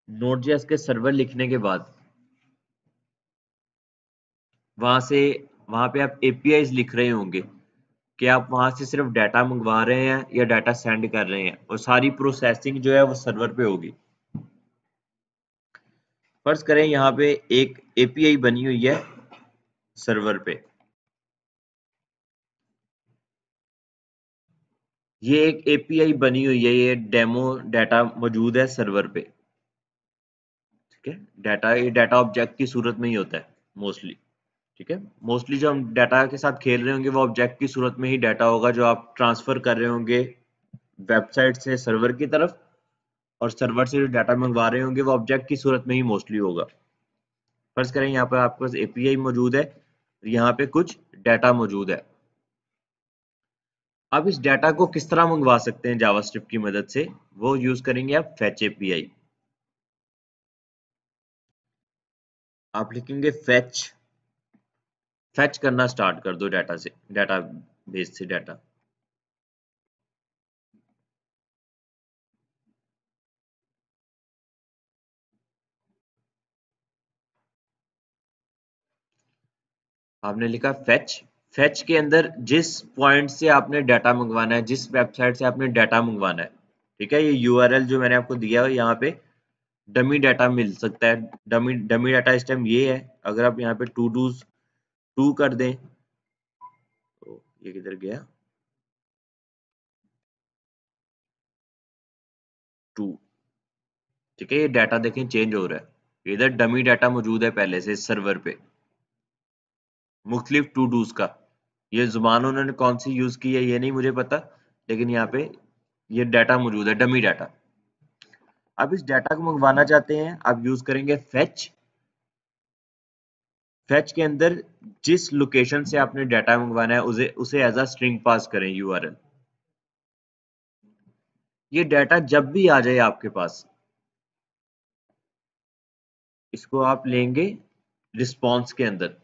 नोड जेएस के सर्वर लिखने के बाद वहां से, वहां पे आप एपीआई लिख रहे होंगे कि आप वहां से सिर्फ डाटा मंगवा रहे हैं या डाटा सेंड कर रहे हैं, और सारी प्रोसेसिंग जो है वो सर्वर पे होगी। फर्ज करें यहाँ पे एक एपीआई बनी हुई है सर्वर पे, ये एक एपीआई बनी हुई है, ये डेमो डाटा मौजूद है सर्वर पे। ठीक है, डाटा ये डाटा ऑब्जेक्ट की सूरत में ही होता है मोस्टली। ठीक है, मोस्टली जो हम डाटा के साथ खेल रहे होंगे वो ऑब्जेक्ट की सूरत में ही डाटा होगा जो आप ट्रांसफर कर रहे होंगे वेबसाइट से सर्वर की तरफ, और सर्वर से जो डाटा मंगवा रहे होंगे वो ऑब्जेक्ट की सूरत में ही मोस्टली होगा। फर्ज करें यहाँ पर आपके पास एपीआई मौजूद है, यहाँ पे कुछ डाटा मौजूद है। अब इस डाटा को किस तरह मंगवा सकते हैं जावास्क्रिप्ट की मदद से, वो यूज करेंगे आप फेच एपीआई। आप लिखेंगे फेच, फेच करना स्टार्ट कर दो डाटा से, डाटा बेस से डाटा। आपने लिखा फेच, फेच के अंदर जिस पॉइंट से आपने डाटा मंगवाना है, जिस वेबसाइट से आपने डाटा मंगवाना है, ठीक है, ये यूआरएल जो मैंने आपको दिया है यहाँ पे डमी डाटा मिल सकता है। डमी डमी डाटा इस टाइम ये है, अगर आप यहाँ पे टू डूज टू कर दें तो ये किधर गया, टू। ठीक है, ये डाटा देखें चेंज हो रहा है, इधर डमी डाटा मौजूद है पहले से इस सर्वर पे, मुख्तलिफ टू डूज का। ये जुबान उन्होंने कौन सी यूज की है ये नहीं मुझे पता, लेकिन यहाँ पे ये डाटा मौजूद है, डमी डाटा। अब इस डाटा को मंगवाना चाहते हैं, आप यूज करेंगे फेच। फेच के अंदर जिस लोकेशन से आपने डाटा मंगवाना है उसे उसे एज अ स्ट्रिंग पास करें यूआरएल। ये डाटा जब भी आ जाए आपके पास, इसको आप लेंगे रिस्पॉन्स के अंदर।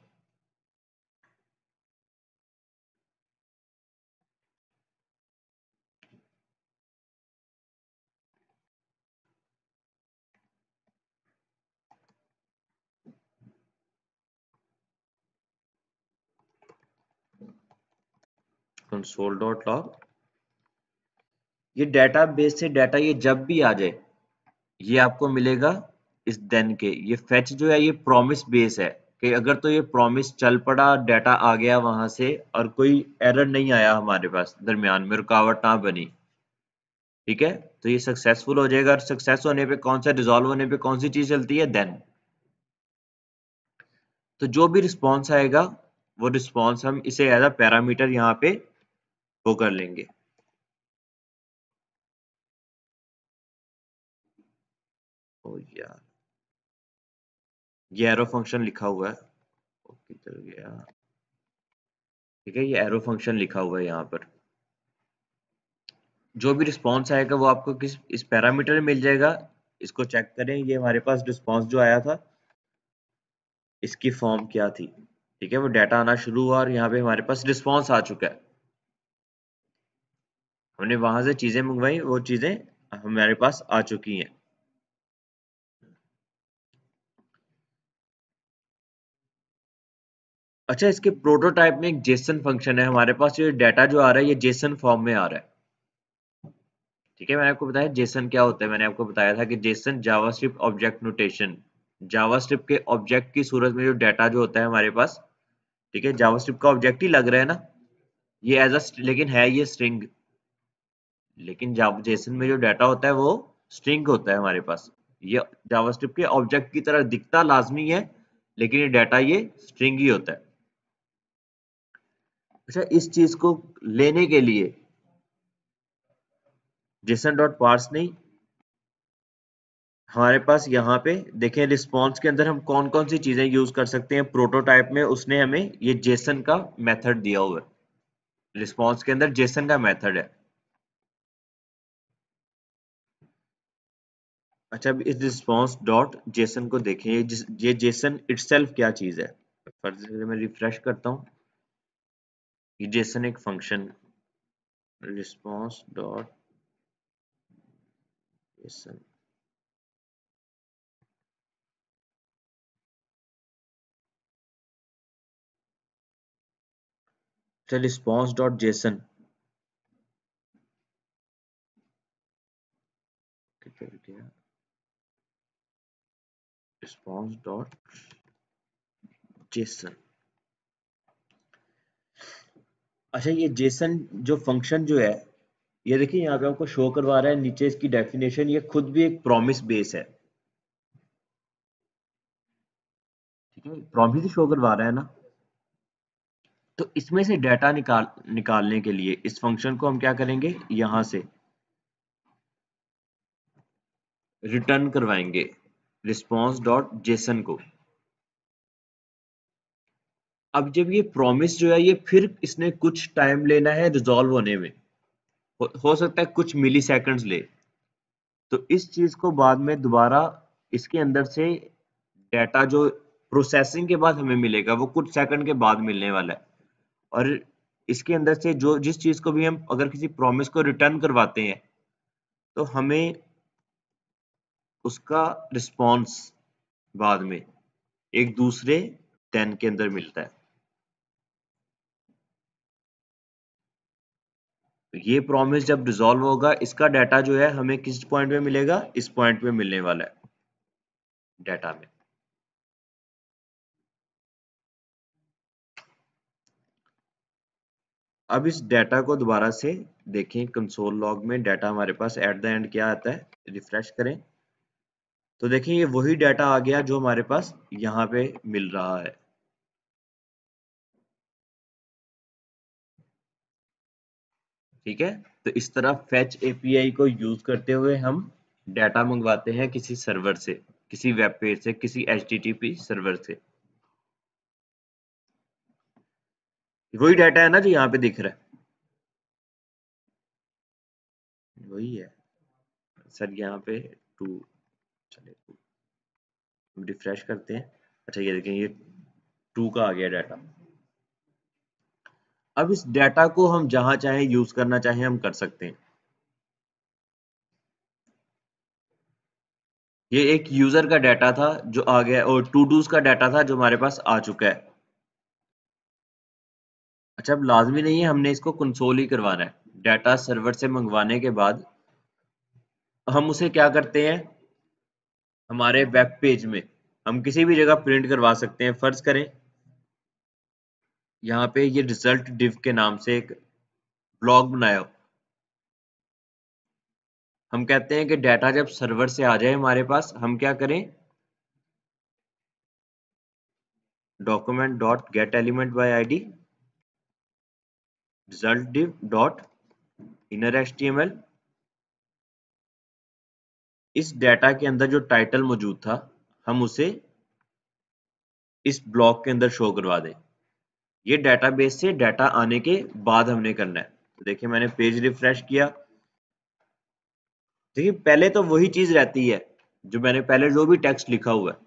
कंसोल डॉट लॉग, ये डाटा बेस से डाटा ये जब भी आ जाए ये आपको मिलेगा इस देन के। ये फेच जो है ये प्रॉमिस बेस है कि अगर तो ये प्रॉमिस चल पड़ा, डाटा आ गया वहां से और कोई एरर नहीं आया हमारे पास, दरमियान में रुकावट ना बनी, ठीक है, तो ये सक्सेसफुल हो जाएगा। और सक्सेस होने पे कौन सा, रिजॉल्व होने पे कौन सी चीज चलती है, देन। तो जो भी रिस्पॉन्स आएगा वो रिस्पॉन्स हम इसे एज अ पैरामीटर यहाँ पे वो कर लेंगे। ओ यार, ये एरो फंक्शन लिखा हुआ है, ओ किधर गया। ठीक है, ये एरो फंक्शन लिखा हुआ है यहाँ पर। जो भी रिस्पॉन्स आएगा वो आपको किस इस पैरामीटर में मिल जाएगा। इसको चेक करें, ये हमारे पास रिस्पॉन्स जो आया था इसकी फॉर्म क्या थी। ठीक है, वो डाटा आना शुरू हुआ और यहाँ पे हमारे पास रिस्पॉन्स आ चुका है। हमने वहां से चीजें मंगवाई, वो चीजें हमारे पास आ चुकी हैं। अच्छा, इसके प्रोटोटाइप में एक जेसन फंक्शन है हमारे पास, ये डाटा जो आ रहा है ये जेसन फॉर्म में आ रहा है। ठीक है, मैंने आपको बताया जेसन क्या होता है, मैंने आपको बताया था कि Jason JavaScript object notation, JavaScript के ऑब्जेक्ट की सूरत में जो डाटा जो होता है हमारे पास, ठीक है, जावास्क्रिप्ट का ऑब्जेक्ट ही लग रहा है ना ये एज अ, लेकिन है ये स्ट्रिंग, लेकिन जेसन में जो डाटा होता है वो स्ट्रिंग होता है हमारे पास। ये जावास्क्रिप्ट के ऑब्जेक्ट की तरह दिखता लाजमी है, लेकिन ये डाटा ये स्ट्रिंग ही होता है। अच्छा, इस चीज को लेने के लिए जेसन डॉट पार्स नहीं, हमारे पास यहाँ पे देखें रिस्पॉन्स के अंदर हम कौन कौन सी चीजें यूज कर सकते हैं। प्रोटोटाइप में उसने हमें ये जेसन का मेथड दिया हुआ है, रिस्पॉन्स के अंदर जेसन का मेथड है। अच्छा, अब इस रिस्पॉन्स डॉट जेसन को देखें, ये जेसन इटसेल्फ क्या चीज है। फर्ज मैं रिफ्रेश करता हूँ, ये जेसन एक फंक्शन, रिस्पॉन्स डॉट जेसन। अच्छा, response dot JSON response dot JSON. अच्छा, ये जेसन जो फंक्शन जो है, ये देखिए यहाँ पे आपको शो करवा रहा है नीचे इसकी डेफिनेशन, ये खुद भी एक प्रॉमिस बेस है। ठीक है, प्रॉमिस ही शो करवा रहा है ना। तो इसमें से डाटा निकालने के लिए इस फंक्शन को हम क्या करेंगे, यहां से रिटर्न करवाएंगे रिस्पॉन्स डॉट जेसन को। अब जब ये प्रॉमिस जो है, ये फिर इसने कुछ टाइम लेना है रिजॉल्व होने में, हो सकता है कुछ मिली सेकेंड्स ले। तो इस चीज को बाद में दोबारा इसके अंदर से डाटा जो प्रोसेसिंग के बाद हमें मिलेगा वो कुछ सेकंड के बाद मिलने वाला है। और इसके अंदर से जो जिस चीज को भी हम अगर किसी प्रॉमिस को रिटर्न करवाते हैं तो हमें उसका रिस्पॉन्स बाद में एक दूसरे देन के अंदर मिलता है। तो ये प्रॉमिस जब रिजॉल्व होगा, इसका डाटा जो है हमें किस पॉइंट पे मिलेगा, इस पॉइंट पे मिलने वाला है डाटा में। अब इस डाटा को दोबारा से देखें, कंसोल लॉग में डाटा हमारे पास एट द एंड क्या आता है, रिफ्रेश करें तो देखें ये वही डाटा आ गया जो हमारे पास यहाँ पे मिल रहा है। ठीक है, तो इस तरह फेच एपीआई को यूज करते हुए हम डाटा मंगवाते हैं किसी सर्वर से, किसी वेब पेज से, किसी एचटीटीपी सर्वर से। वही डाटा है ना जो यहाँ पे दिख रहा है, वही है सर। यहाँ पे टू, चले रिफ्रेश करते हैं। अच्छा, ये देखें ये टू का आ गया डाटा। अब इस डाटा को हम जहां चाहे यूज करना चाहे हम कर सकते हैं। ये एक यूजर का डाटा था जो आ गया, और टू डूज का डाटा था जो हमारे पास आ चुका है। अच्छा, अब लाजमी नहीं है हमने इसको कंसोल ही करवाना है। डाटा सर्वर से मंगवाने के बाद हम उसे क्या करते हैं, हमारे वेब पेज में हम किसी भी जगह प्रिंट करवा सकते हैं। फर्ज करें यहाँ पे ये रिजल्ट डिव के नाम से एक ब्लॉग बनाया हो। हम कहते हैं कि डाटा जब सर्वर से आ जाए हमारे पास, हम क्या करें, document dot gate element by ID result div dot inner HTML. इस डाटा के अंदर जो टाइटल मौजूद था हम उसे इस ब्लॉक के अंदर शो करवा दें। ये डेटाबेस से डाटा आने के बाद हमने करना है। तो देखिए मैंने पेज रिफ्रेश किया, देखिए पहले तो वही चीज रहती है जो मैंने पहले जो भी टेक्स्ट लिखा हुआ है।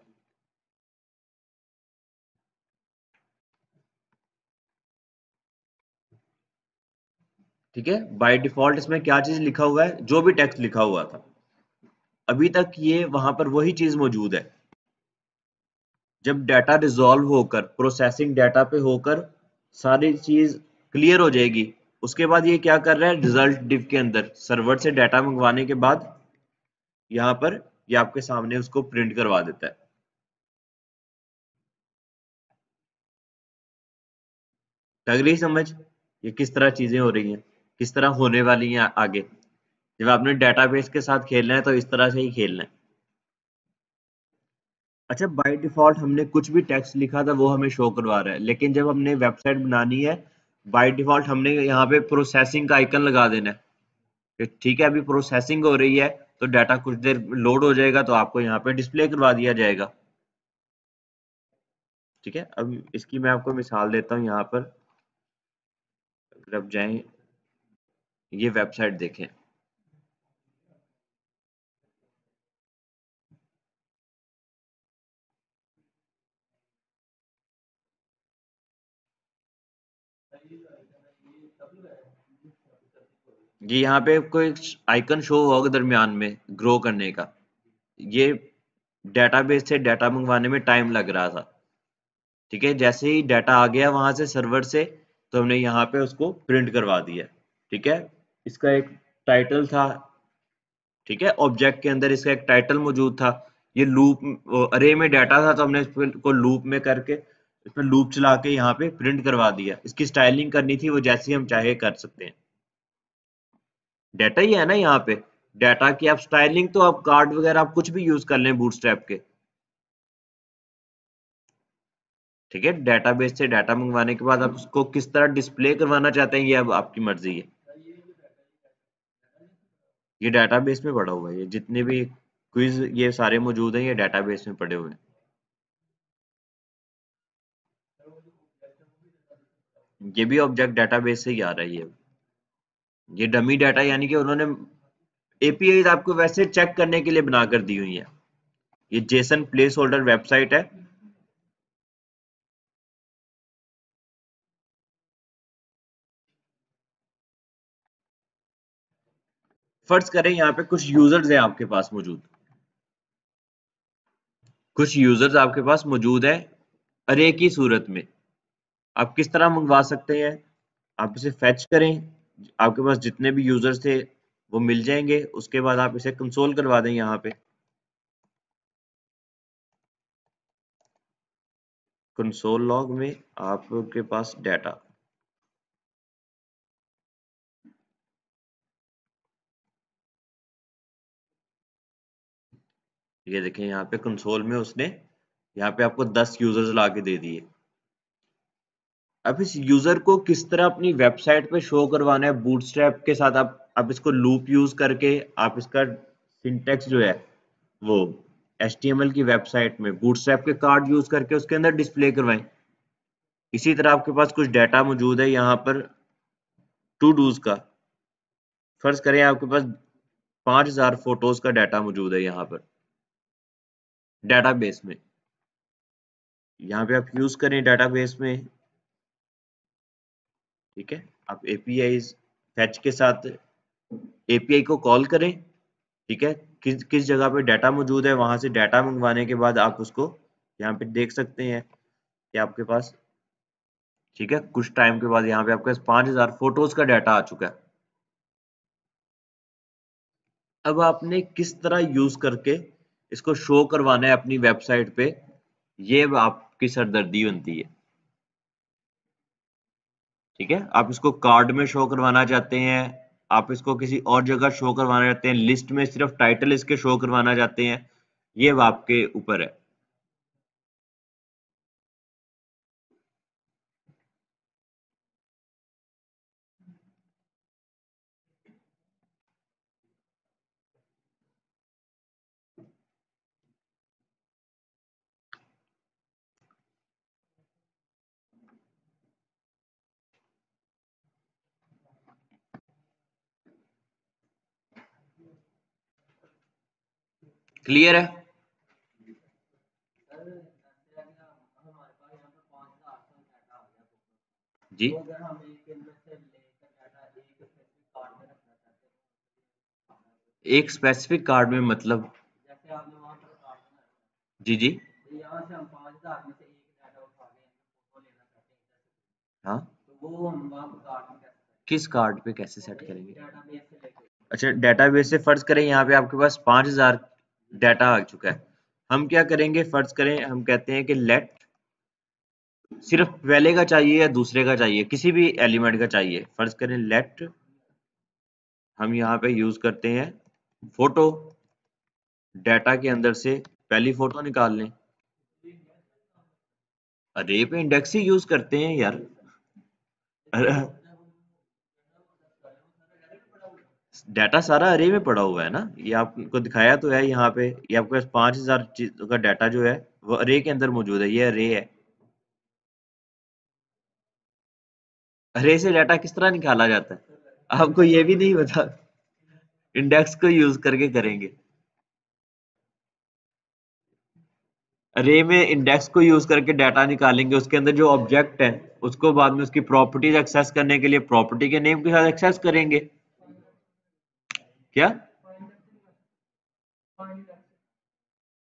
ठीक है, बाय डिफॉल्ट इसमें क्या चीज लिखा हुआ है, जो भी टेक्स्ट लिखा हुआ था अभी तक ये वहां पर वही चीज मौजूद है। जब डाटा रिजॉल्व होकर प्रोसेसिंग डाटा पे होकर सारी चीज क्लियर हो जाएगी, उसके बाद ये क्या कर रहा है, रिजल्ट डिव के अंदर सर्वर से डाटा मंगवाने के बाद यहाँ पर ये आपके सामने उसको प्रिंट करवा देता है। लग रही समझ, ये किस तरह चीजें हो रही हैं, किस तरह होने वाली हैं आगे। जब आपने डेटाबेस के साथ खेलना है तो इस तरह से ही खेलना है। अच्छा, बाय डिफॉल्ट हमने कुछ भी टेक्स्ट लिखा था वो हमें शो करवा रहा है, लेकिन जब हमने वेबसाइट बनानी है बाय डिफॉल्ट हमने यहाँ पे प्रोसेसिंग का आइकन लगा देना है कि ठीक है अभी प्रोसेसिंग हो रही है, तो डाटा कुछ देर लोड हो जाएगा तो आपको यहाँ पे डिस्प्ले करवा दिया जाएगा। ठीक है, अब इसकी मैं आपको मिसाल देता हूँ यहाँ पर। अगर आप जाएं, ये वेबसाइट देखें। ये यहाँ पे कोई आइकन शो होगा दरमियान में ग्रो करने का। ये डेटाबेस से डाटा मंगवाने में टाइम लग रहा था। ठीक है, जैसे ही डाटा आ गया वहां से सर्वर से, तो हमने यहाँ पे उसको प्रिंट करवा दिया। ठीक है, इसका एक टाइटल था। ठीक है, ऑब्जेक्ट के अंदर इसका एक टाइटल मौजूद था। ये लूप अरे में डाटा था, तो हमने इसको लूप में करके इसमें लूप चला के यहाँ पे प्रिंट करवा दिया। इसकी स्टाइलिंग करनी थी वो जैसी हम चाहे कर सकते हैं। डाटा ही है ना यहाँ पे। डाटा की आप स्टाइलिंग तो आप कार्ड वगैरह आप कुछ भी यूज कर लें बूटस्ट्रैप के। ठीक है, डेटाबेस से डाटा मंगवाने के बाद आप उसको किस तरह डिस्प्ले करवाना चाहते हैं ये अब आपकी मर्जी है। ये डेटाबेस में पड़ा हुआ है, ये जितने भी क्विज ये सारे मौजूद हैं ये डेटाबेस में पड़े हुए हैं। ये भी ऑब्जेक्ट डेटाबेस से ही आ रहा है। ये डमी डाटा यानी कि उन्होंने एपीआई आपको वैसे चेक करने के लिए बनाकर दी हुई है। ये जेसन प्लेस होल्डर वेबसाइट है। फर्ज करें यहाँ पे कुछ यूजर्स हैं आपके पास मौजूद। कुछ यूजर्स आपके पास मौजूद है अरे की सूरत में। आप किस तरह मंगवा सकते हैं? आप इसे फेच करें, आपके पास जितने भी यूजर्स थे वो मिल जाएंगे। उसके बाद आप इसे कंसोल करवा दें यहाँ पे। कंसोल लॉग में आपके पास डाटा, ये देखें यहाँ पे कंसोल में उसने यहाँ पे आपको 10 यूजर्स ला के दे दिए। अब इस यूजर को किस तरह अपनी वेबसाइट पे शो करवाना है बूटस्ट्रैप के साथ, आप इसको लूप यूज करके आप इसका सिंटेक्स जो है वो HTML की वेबसाइट में बूटस्ट्रैप के कार्ड यूज करके उसके अंदर डिस्प्ले करवाएं। इसी तरह आपके पास कुछ डाटा मौजूद है यहाँ पर टू डूज का। फर्ज करें आपके पास 5000 फोटोज का डाटा मौजूद है यहाँ पर डाटाबेस में। यहाँ पे आप यूज करें डाटाबेस में। ठीक है, आप एपीआई फैच के साथ एपीआई को कॉल करें। ठीक है, किस किस जगह पे डाटा मौजूद है वहां से डाटा मंगवाने के बाद आप उसको यहाँ पे देख सकते हैं कि आपके पास ठीक है कुछ टाइम के बाद यहाँ पे आपके पास 5000 फोटोज का डाटा आ चुका है। अब आपने किस तरह यूज करके इसको शो करवाना है अपनी वेबसाइट पे, ये अब आपकी सरदर्दी बनती है। ठीक है, आप इसको कार्ड में शो करवाना चाहते हैं, आप इसको किसी और जगह शो करवाना चाहते हैं, लिस्ट में सिर्फ टाइटल इसके शो करवाना चाहते हैं, ये अब आपके ऊपर है। क्लियर है? जी, एक स्पेसिफिक कार्ड में मतलब? जी जी। हाँ, किस कार्ड पे कैसे सेट करेंगे? अच्छा, डेटाबेस से फर्ज करें यहाँ पे आपके पास 5000 डाटा आ चुका है। हम क्या करेंगे, फर्ज करें हम कहते हैं कि लेट सिर्फ पहले का चाहिए या दूसरे का चाहिए, किसी भी एलिमेंट का चाहिए। फर्ज करें लेट हम यहाँ पे यूज करते हैं फोटो। डाटा के अंदर से पहली फोटो निकाल लें। अरे पे इंडेक्स ही यूज करते हैं यार। डाटा सारा अरे में पड़ा हुआ है ना, ये आपको दिखाया तो है यहाँ पे, ये आपके पास 5000 चीजों का डाटा जो है वो अरे के अंदर मौजूद है, ये अरे है। अरे से डाटा किस तरह निकाला जाता है आपको ये भी नहीं पता? इंडेक्स को यूज करके करेंगे। अरे में इंडेक्स को यूज करके डाटा निकालेंगे, उसके अंदर जो ऑब्जेक्ट है उसको बाद में उसकी प्रॉपर्टीज एक्सेस करने के लिए प्रॉपर्टी के नेम के साथ एक्सेस करेंगे। क्या?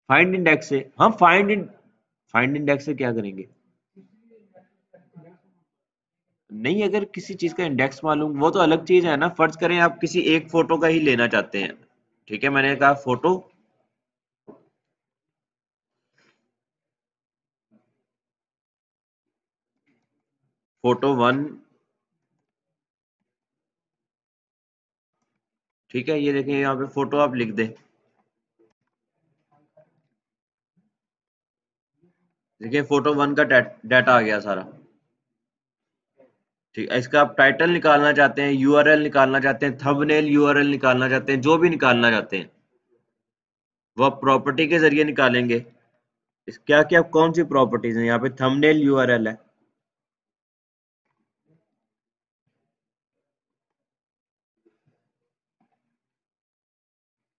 फाइंड इंडेक्स से, हम फाइंड इंडेक्स से क्या करेंगे? नहीं, अगर किसी चीज का इंडेक्स मालूम वो तो अलग चीज है ना। फर्ज करें आप किसी एक फोटो का ही लेना चाहते हैं, ठीक है, मैंने कहा फोटो, फोटो वन, ठीक है, ये देखें यहाँ पे फोटो आप लिख दे। देखिए फोटो वन का डाटा आ गया सारा। ठीक है, इसका आप टाइटल निकालना चाहते हैं, यूआरएल निकालना चाहते हैं, थंबनेल यूआरएल निकालना चाहते हैं, जो भी निकालना चाहते हैं वो आप प्रॉपर्टी के जरिए निकालेंगे। इस क्या क्या कौन सी प्रॉपर्टीज है यहाँ पे? थंबनेल यूआरएल है,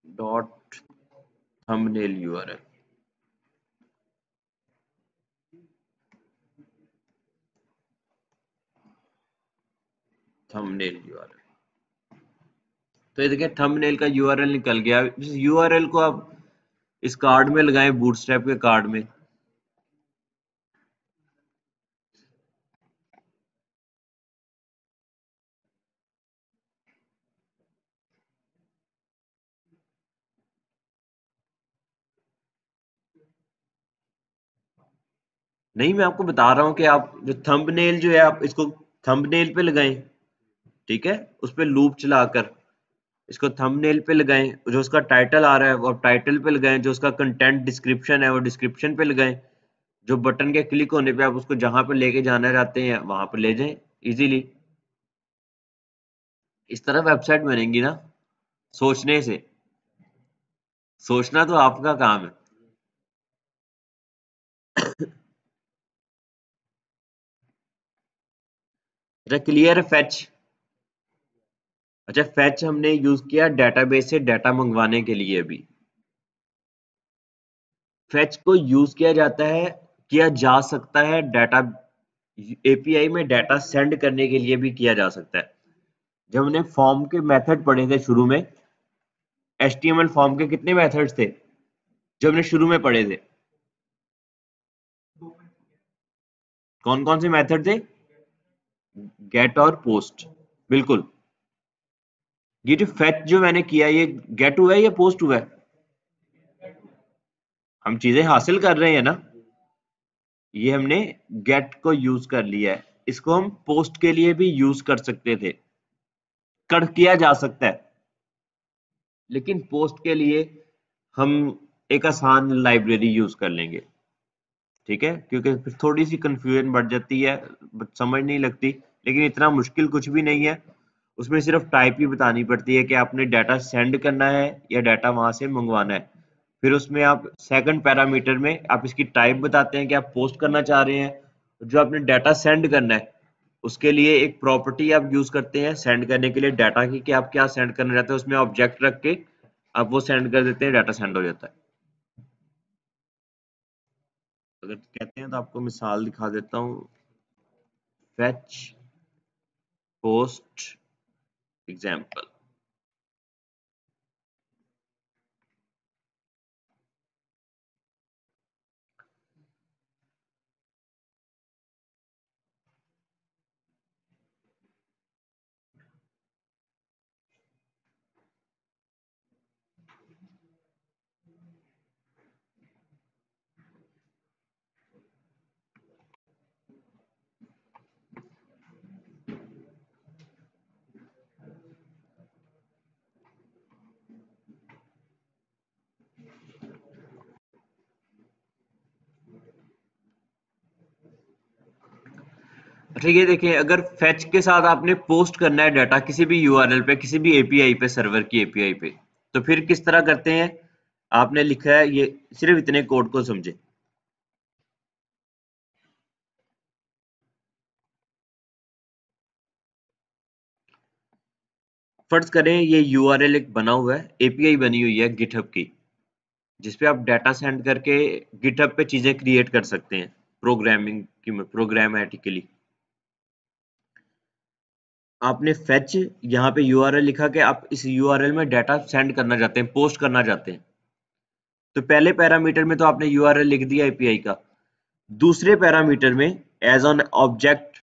dot thumbnail URL, thumbnail URL. तो ये देखिए थंबनेल का यूआरएल निकल गया। इस यूआरएल को आप इस कार्ड में लगाएं, बूटस्ट्रैप के कार्ड में। नहीं, मैं आपको बता रहा हूँ कि आप जो थंबनेल जो है आप इसको थंबनेल पे लगाएं, ठीक है, उस पे लूप चलाकर इसको थंबनेल पे लगाएं, जो उसका टाइटल आ रहा है वो आप टाइटल पे लगाएं, जो उसका कंटेंट डिस्क्रिप्शन है वो डिस्क्रिप्शन पे लगाएं, जो बटन के क्लिक होने पे आप उसको जहां पे लेके जाना चाहते हैं वहां पे ले जाएं इजीली। इस तरह वेबसाइट बनेंगी ना, सोचने से। सोचना तो आपका काम है। अच्छा क्लियर है फेच? अच्छा फेच हमने यूज किया डेटाबेस से डाटा मंगवाने के लिए भी। फेच को यूज किया जाता है, किया जा सकता है डाटा एपीआई में डाटा सेंड करने के लिए भी किया जा सकता है। जब हमने फॉर्म के मेथड पढ़े थे शुरू में, एचटीएमएल फॉर्म के कितने मेथड्स थे जो हमने शुरू में पढ़े थे? कौन कौन से मेथड थे? गेट और पोस्ट, बिल्कुल। ये जो फेच जो मैंने किया ये गेट हुआ है या पोस्ट हुआ है? हम चीजें हासिल कर रहे हैं ना। ये हमने गेट को यूज कर लिया है, इसको हम पोस्ट के लिए भी यूज कर सकते थे, कर किया जा सकता है, लेकिन पोस्ट के लिए हम एक आसान लाइब्रेरी यूज कर लेंगे, ठीक है, क्योंकि फिर थोड़ी सी कंफ्यूजन बढ़ जाती है, समझ नहीं लगती। लेकिन इतना मुश्किल कुछ भी नहीं है, उसमें सिर्फ टाइप ही बतानी पड़ती है कि आपने डाटा सेंड करना है या डाटा वहां से मंगवाना है। फिर उसमें आप सेकंड पैरामीटर में आप इसकी टाइप बताते हैं कि आप पोस्ट करना चाह रहे हैं, जो आपने डाटा सेंड करना है उसके लिए एक प्रॉपर्टी आप यूज करते हैं सेंड करने के लिए डाटा की, कि आप क्या सेंड करना चाहते हैं, उसमें ऑब्जेक्ट रख के आप वो सेंड कर देते हैं, डाटा सेंड हो जाता है। अगर कहते हैं तो आपको मिसाल दिखा देता हूँ, फेच पोस्ट एग्जाम्पल। अच्छा ये देखें, अगर फेच के साथ आपने पोस्ट करना है डाटा किसी भी यूआरएल पे, किसी भी एपीआई पे, सर्वर की एपीआई पे, तो फिर किस तरह करते हैं? आपने लिखा है ये, सिर्फ इतने कोड को समझे। फर्ज करें ये यूआरएल एक बना हुआ है, एपीआई बनी हुई है गिटहब की, जिसपे आप डाटा सेंड करके गिटहब पे चीजें क्रिएट कर सकते हैं प्रोग्रामिंग की, प्रोग्रामेटिकली। आपने फेच यहाँ पे यूआरएल लिखा कि आप इस यूआरएल में डाटा सेंड करना चाहते हैं, पोस्ट करना चाहते हैं। तो पहले पैरामीटर में तो आपने यूआरएल लिख दिया एपीआई का। दूसरे पैरामीटर में एज ऑन ऑब्जेक्ट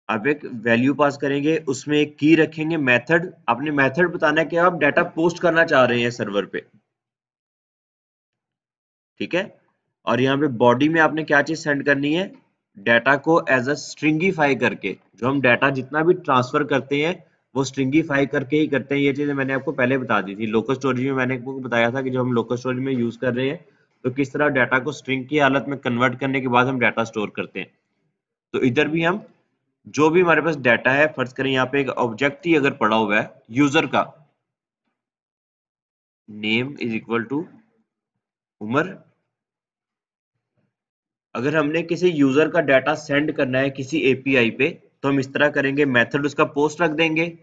आप एक वैल्यू पास करेंगे, उसमें एक की रखेंगे, मेथड। आपने मेथड बताना है कि आप डाटा पोस्ट करना चाह रहे हैं सर्वर पे, ठीक है। और यहाँ पे बॉडी में आपने क्या चीज सेंड करनी है? डाटा को एज अ स्ट्रिंगीफाई करके, जो हम डाटा जितना भी ट्रांसफर करते हैं वो स्ट्रिंगीफाई करके ही करते हैं। ये चीजें मैंने आपको पहले बता दी थी लोकल स्टोरेज में, मैंने आपको बताया था कि जो हम लोकल स्टोरेज में यूज कर रहे हैं तो किस तरह डाटा को स्ट्रिंग की हालत में कन्वर्ट करने के बाद हम डाटा स्टोर करते हैं। तो इधर भी हम जो भी हमारे पास डाटा है, फर्ज करें यहाँ पे एक ऑब्जेक्ट ही अगर पड़ा हुआ है यूजर का, name is equal to Umar. अगर हमने किसी यूजर का डाटा सेंड करना है किसी एपीआई पे, तो हम इस तरह करेंगे, मेथड उसका पोस्ट रख देंगे,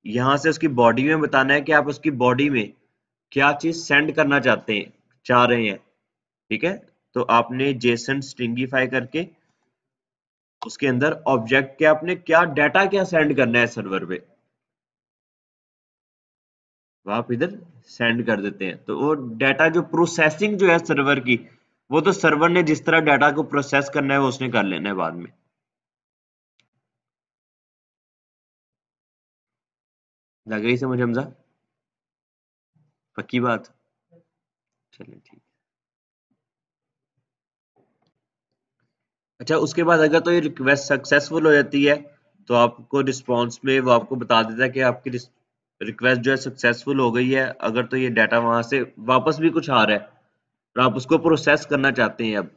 यहां से उसकी बॉडी में बताना है कि आप उसकी बॉडी में क्या चीज सेंड करना चाहते हैं, चाह रहे हैं, ठीक है। तो आपने जेसन स्ट्रिंगीफाई करके उसके अंदर ऑब्जेक्ट के आपने क्या डाटा क्या सेंड करना है सर्वर पे, वो आप इधर सेंड कर देते हैं। तो वो डाटा जो प्रोसेसिंग जो है सर्वर की, वो तो सर्वर ने जिस तरह डाटा को प्रोसेस करना है वो उसने कर लेना है बाद में। लग गई समझ हमजा? पक्की बात? चलिए ठीक। अच्छा उसके बाद अगर तो ये रिक्वेस्ट सक्सेसफुल हो जाती है, तो आपको रिस्पॉन्स में वो आपको बता देता है कि आपकी रिक्वेस्ट जो है सक्सेसफुल हो गई है। अगर तो ये डाटा वहां से वापस भी कुछ आ रहा है और आप उसको प्रोसेस करना चाहते हैं अब,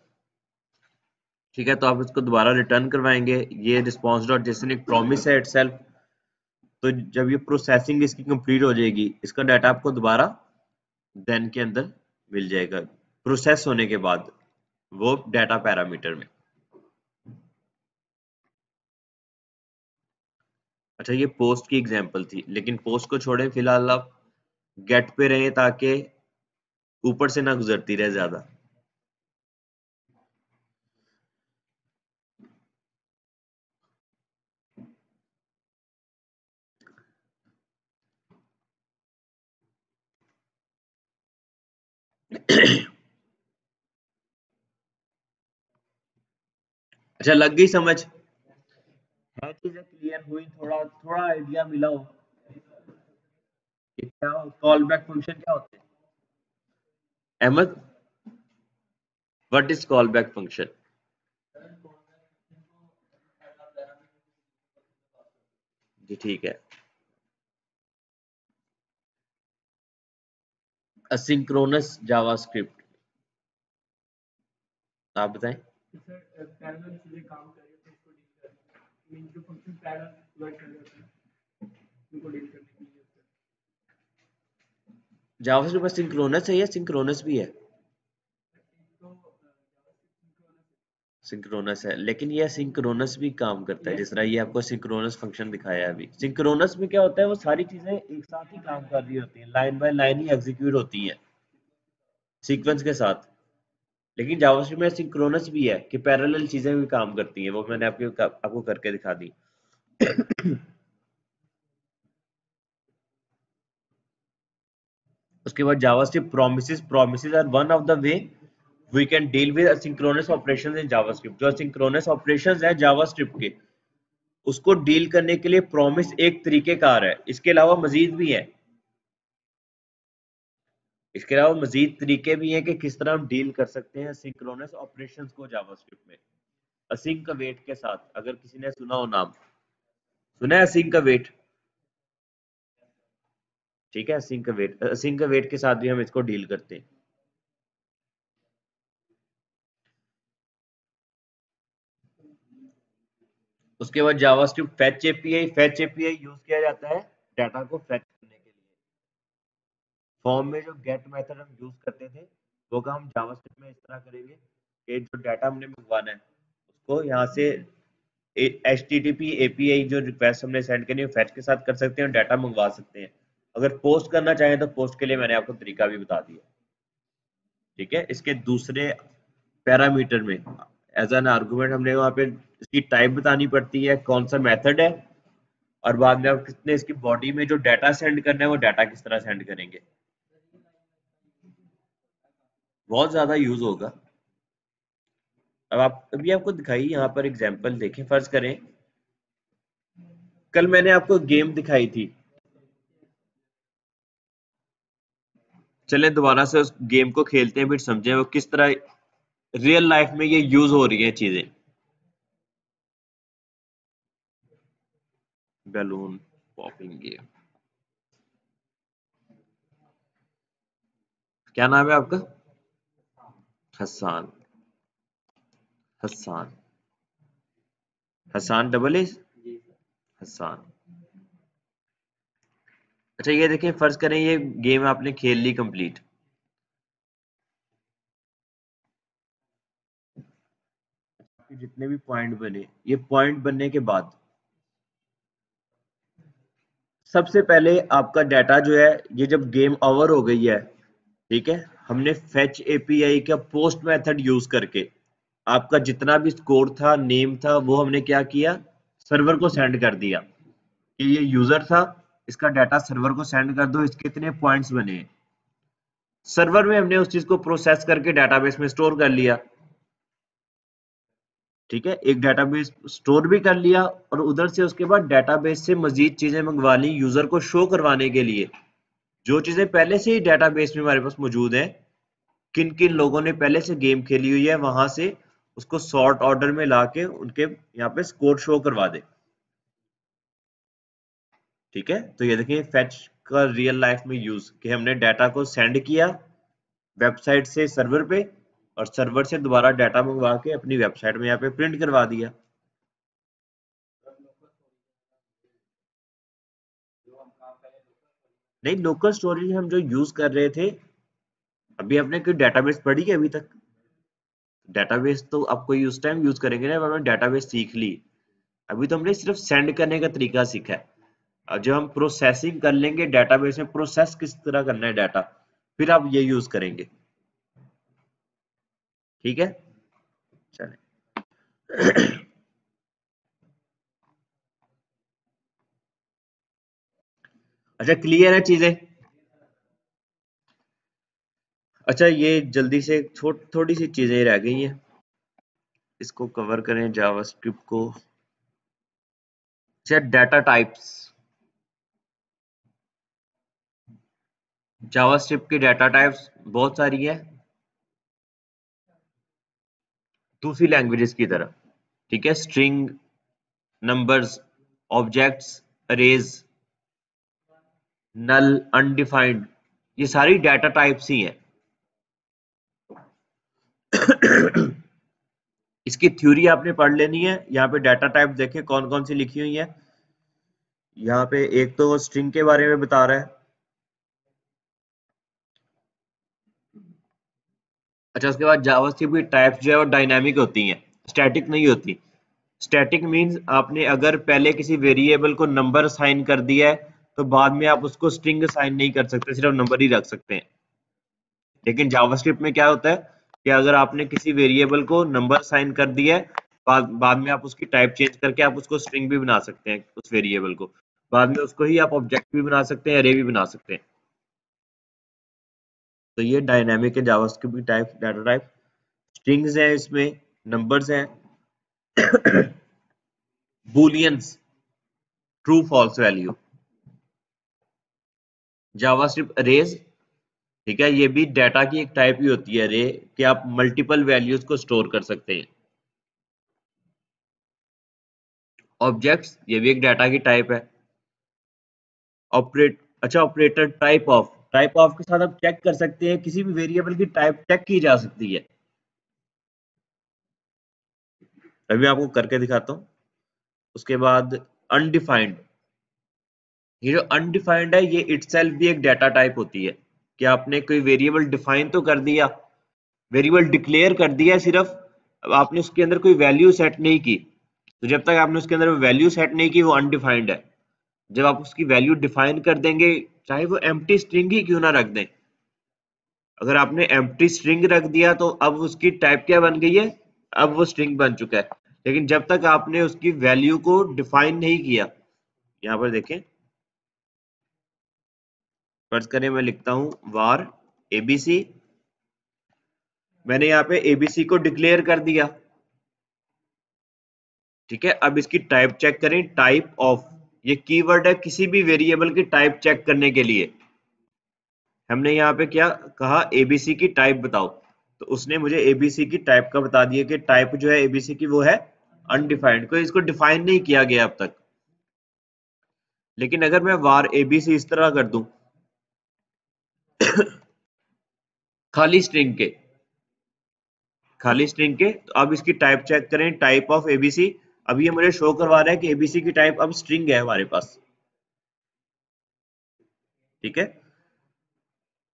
ठीक है, तो आप इसको दोबारा रिटर्न करवाएंगे। ये रिस्पॉन्स डॉट जेसन एक प्रॉमिस है इटसेल्फ। तो जब ये प्रोसेसिंग इसकी कंप्लीट हो जाएगी, इसका डाटा आपको दोबारा देन के अंदर मिल जाएगा प्रोसेस होने के बाद, वो डाटा पैरामीटर में। अच्छा ये पोस्ट की एग्जांपल थी, लेकिन पोस्ट को छोड़ें फिलहाल, आप गेट पे रहे ताकि ऊपर से ना गुजरती रहे ज्यादा। अच्छा लग गई समझ? है चीजें क्लियर हुई? थोड़ा थोड़ा आइडिया मिला हो कि क्या कॉल बैक फंक्शन क्या होते हैं? Ahmed, what is callback function? जी ठीक है। असिंक्रोनस जावास्क्रिप्ट, आप बताएं। जावास्क्रिप्ट सिंक्रोनस है या सिंक्रोनस भी है? सिंक्रोनस है, लेकिन ये सिंक्रोनस भी काम करता है, जिस तरह ये आपको सिंक्रोनस फंक्शन दिखाया है अभी। सिंक्रोनस में क्या होता है, वो सारी चीजें एक साथ ही काम कर रही होती हैं, line by line he execute होती हैं सीक्वेंस के साथ। लेकिन जावास्क्रिप्ट में सिंक्रोनस भी है कि पैरेलल चीजें भी काम करती हैं, वो मैंने आपको करके दिखा दी। उसके बाद JavaScript promises, promises are one of the way we can deal with asynchronous operations in JavaScript. जो असिंक्रोनस ऑपरेशंस है जावास्क्रिप्ट के, उसको डील करने के लिए प्रॉमिस एक तरीकेकार है। इसके अलावा मजीद भी है, इसके अलावा मजीद तरीके भी हैं कि किस तरह हम डील कर सकते हैं सिंक्रोनस ऑपरेशंस को जावास्क्रिप्ट में। असिंक वेट के साथ, अगर किसी ने सुना हो नाम, सुना है असिंक वेट? ठीक है, असिंक वेट, असिंक वेट के साथ भी हम इसको डील करते हैं। उसके बाद जावास्क्रिप्ट फैच एपीआई यूज किया जाता है डाटा को फैच करने के लिए। फॉर्म में जो गेट मेथड हम यूज करते थे वो काम हम जावास्क्रिप्ट में इस तरह करेंगे कि जो डाटा हमने मंगवाना है उसको यहाँ से HTTP API जो रिक्वेस्ट हमने सेंड करनी है फैच के साथ कर सकते हैं और डाटा मंगवा सकते हैं। अगर पोस्ट करना चाहें तो पोस्ट के लिए मैंने आपको तरीका भी बता दिया। ठीक है, इसके दूसरे पैरामीटर में एज एन आर्गुमेंट हमने वहां पे इसकी टाइप बतानी पड़ती है, कौन सा मेथड है, और बाद में आप कितने इसकी बॉडी में जो डाटा सेंड करना है वो डाटा किस तरह सेंड करेंगे। बहुत ज्यादा यूज होगा। अब आप अभी आपको दिखाई यहाँ पर एग्जांपल देखें। फर्ज करें कल मैंने आपको गेम दिखाई थी, चलें दोबारा से उस गेम को खेलते हैं फिर समझें वो किस तरह रियल लाइफ में ये यूज हो रही है चीजें। बैलून पॉपिंग गेम, क्या नाम है आपका? हसान। Hasan, Hasan double A, Hasan. अच्छा ये देखिए, फर्ज करें ये गेम आपने खेल ली कंप्लीट। जितने भी पॉइंट बने, ये पॉइंट बनने के बाद सबसे पहले आपका डाटा जो है, ये जब गेम ओवर हो गई है, ठीक है, हमने फेच एपीआई का पोस्ट मेथड यूज करके आपका जितना भी स्कोर था, नेम था, वो हमने क्या किया, सर्वर को सेंड कर दिया कि ये यूजर था, इसका डाटा सर्वर को सेंड कर दो, इसके इतने पॉइंट्स बने। सर्वर में हमने उस चीज को प्रोसेस करके डाटाबेस में स्टोर कर लिया। ठीक है, एक डाटाबेस स्टोर भी कर लिया और उधर से उसके बाद डाटाबेस से मजीद चीजें मंगवा ली यूजर को शो करवाने के लिए। जो चीजें पहले से ही डाटाबेस में हमारे पास मौजूद है, किन किन लोगों ने पहले से गेम खेली हुई है, वहां से उसको सॉर्ट ऑर्डर में लाके उनके यहाँ पे स्कोर शो करवा दे। ठीक है, तो ये देखिए फैच का रियल लाइफ में यूज कि हमने डाटा को सेंड किया वेबसाइट से सर्वर पे और सर्वर से दोबारा डाटा मंगवा के अपनी वेबसाइट में यहाँ पे प्रिंट करवा दिया। नहीं, लोकल स्टोरेज हम जो यूज कर रहे थे, अभी आपने कोई डाटाबेस पढ़ी है अभी तक? डाटाबेस तो आप कोई उस टाइम यूज करेंगे ना, हमने डाटाबेस सीख ली। अभी तो हमने सिर्फ सेंड करने का तरीका सीखा है। अब जब हम प्रोसेसिंग कर लेंगे डाटाबेस में, प्रोसेस किस तरह करना है डाटा, फिर आप ये यूज करेंगे। ठीक है, चलें। अच्छा, क्लियर है चीजें? अच्छा, ये जल्दी से थोड़ी सी चीजें रह गई हैं, इसको कवर करें जावास्क्रिप्ट को। अच्छा, डाटा टाइप्स, जावास्क्रिप्ट की डाटा टाइप्स बहुत सारी है, दूसरी लैंग्वेजेस की तरह। ठीक है, स्ट्रिंग, नंबर्स, ऑब्जेक्ट्स, अरेज, नल, अनडिफाइंड, ये सारी डाटा टाइप्स ही हैं। इसकी थ्योरी आपने पढ़ लेनी है। यहाँ पे डाटा टाइप देखें कौन कौन सी लिखी हुई है। यहाँ पे एक तो स्ट्रिंग के बारे में बता रहा है। अच्छा, उसके बाद जावास्क्रिप्ट की टाइप्स जो है वो डायनामिक होती हैं, स्टैटिक नहीं होती। स्टैटिक मींस आपने अगर पहले किसी वेरिएबल को नंबर असाइन कर दिया है तो बाद में आप उसको स्ट्रिंग असाइन नहीं कर सकते, सिर्फ नंबर ही रख सकते हैं। लेकिन जावास्क्रिप्ट में क्या होता है कि अगर आपने किसी वेरिएबल को नंबर असाइन कर दिया है, बाद में आप उसकी टाइप चेंज करके आप उसको स्ट्रिंग भी बना सकते हैं उस वेरिएबल को। बाद में उसको ही आप ऑब्जेक्ट भी बना सकते हैं, अरे भी बना सकते हैं। तो ये डायनामिक है जावास्क्रिप्ट की टाइप, डाटा टाइप। स्ट्रिंग्स हैं इसमें, नंबर्स हैं, booleans, true false value. JavaScript arrays, ठीक है, ये भी डाटा की एक टाइप ही होती है अरे, कि आप मल्टीपल वैल्यूज को स्टोर कर सकते हैं। ऑब्जेक्ट्स, ये भी एक डाटा की टाइप है। ऑपरेट, अच्छा, ऑपरेटर टाइप ऑफ के साथ आप चेक कर सकते हैं, किसी भी वेरिएबल की टाइप चेक की जा सकती है। अभी आपको करके दिखाता हूँ। उसके बाद अनडिफाइंड। ये जो अनडिफाइंड है ये इटसेल्फ भी एक डाटा टाइप होती है कि आपने कोई वेरिएबल डिफाइन तो कर दिया, वेरिएबल डिक्लेयर कर दिया सिर्फ, अब आपने उसके अंदर कोई वैल्यू सेट नहीं की। तो जब तक आपने उसके अंदर वैल्यू सेट नहीं की वो अनडिफाइंड है। जब आप उसकी वैल्यू डिफाइन कर देंगे, चाहे वो एम्प्टी स्ट्रिंग ही क्यों ना रख दें, अगर आपने एम्प्टी स्ट्रिंग रख दिया तो अब उसकी टाइप क्या बन गई है, अब वो स्ट्रिंग बन चुका है। लेकिन जब तक आपने उसकी वैल्यू को डिफाइन नहीं किया, यहां पर देखें, फर्ज करें मैं लिखता हूं var abc, मैंने यहाँ पे एबीसी को डिक्लेयर कर दिया, ठीक है। अब इसकी टाइप चेक करें, टाइप ऑफ, ये कीवर्ड है किसी भी वेरिएबल की टाइप चेक करने के लिए। हमने यहाँ पे क्या कहा, एबीसी की टाइप बताओ, तो उसने मुझे एबीसी की टाइप का बता दिया कि टाइप जो है एबीसी की वो है अनडिफाइंड, कोई इसको डिफाइन नहीं किया गया अब तक। लेकिन अगर मैं वार एबीसी इस तरह कर दूं खाली स्ट्रिंग के, खाली स्ट्रिंग के, तो अब इसकी टाइप चेक करें, टाइप ऑफ एबीसी। अब ये मुझे शो करवा रहा है कि एबीसी की टाइप अब स्ट्रिंग है हमारे पास, ठीक है।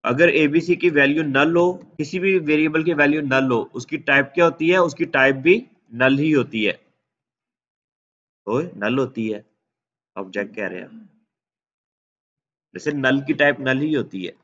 अगर एबीसी की वैल्यू नल हो, किसी भी वेरिएबल की वैल्यू नल हो, उसकी टाइप क्या होती है, उसकी टाइप भी नल ही होती है, ओए नल होती है, ऑब्जेक्ट कह रहे हैं, जैसे नल की टाइप नल ही होती है।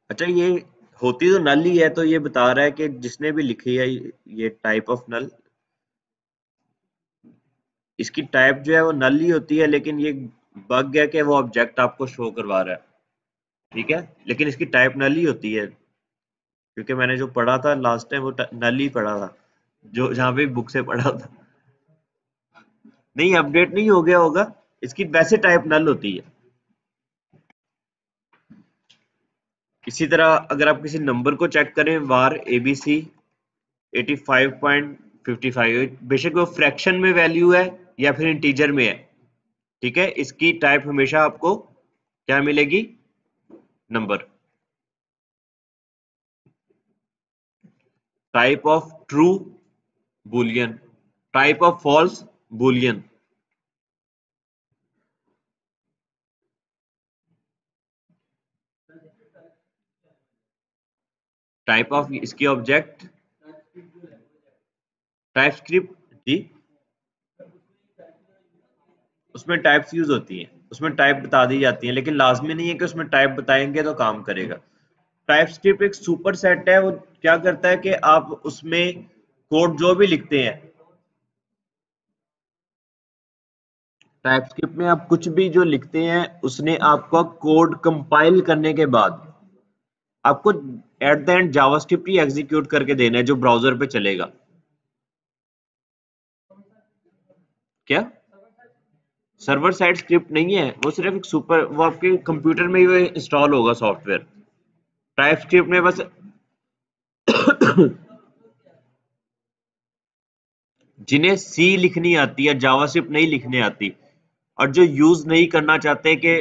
अच्छा, ये होती तो नल ही है, तो ये बता रहा है कि जिसने भी लिखी है ये टाइप ऑफ नल, इसकी टाइप जो है वो नल ही होती है, लेकिन ये बग है कि वो ऑब्जेक्ट आपको शो करवा रहा है, ठीक है। लेकिन इसकी टाइप नल ही होती है, क्योंकि मैंने जो पढ़ा था लास्ट टाइम वो नल ही पढ़ा था, जो जहां पे बुक से पढ़ा था। नहीं, अपडेट नहीं हो गया होगा, इसकी वैसे टाइप नल होती है। इसी तरह अगर आप किसी नंबर को चेक करें, वार एबीसी 85.55, बेशक वो फ्रैक्शन में वैल्यू है या फिर इंटीजर में है, ठीक है, इसकी टाइप हमेशा आपको क्या मिलेगी, number. Type of true boolean, type of false boolean. Type of इसकी ऑब्जेक्ट टाइप स्क्रिप्ट जी, उसमें टाइप्स यूज होती हैं, उसमें टाइप बता दी जाती है, लेकिन लाजमी नहीं है कि उसमें टाइप बताएंगे तो काम करेगा। टाइप स्क्रिप्ट एक सुपर सेट है, वो क्या करता है कि आप उसमें कोड जो भी लिखते हैं, टाइपस्क्रिप्ट में आप कुछ भी जो लिखते हैं उसने आपका कोड कंपाइल करने के बाद आपको at the end JavaScript he execute करके देना है जो ब्राउजर पे चलेगा। क्या सर्वर साइड स्क्रिप्ट नहीं है, वो सिर्फ एक सुपर, वो आपके कंप्यूटर में ही इंस्टॉल होगा सॉफ्टवेयर। टाइपस्क्रिप्ट में बस जिन्हें सी लिखनी आती है, जावास्क्रिप्ट नहीं लिखने आती, और जो यूज नहीं करना चाहते कि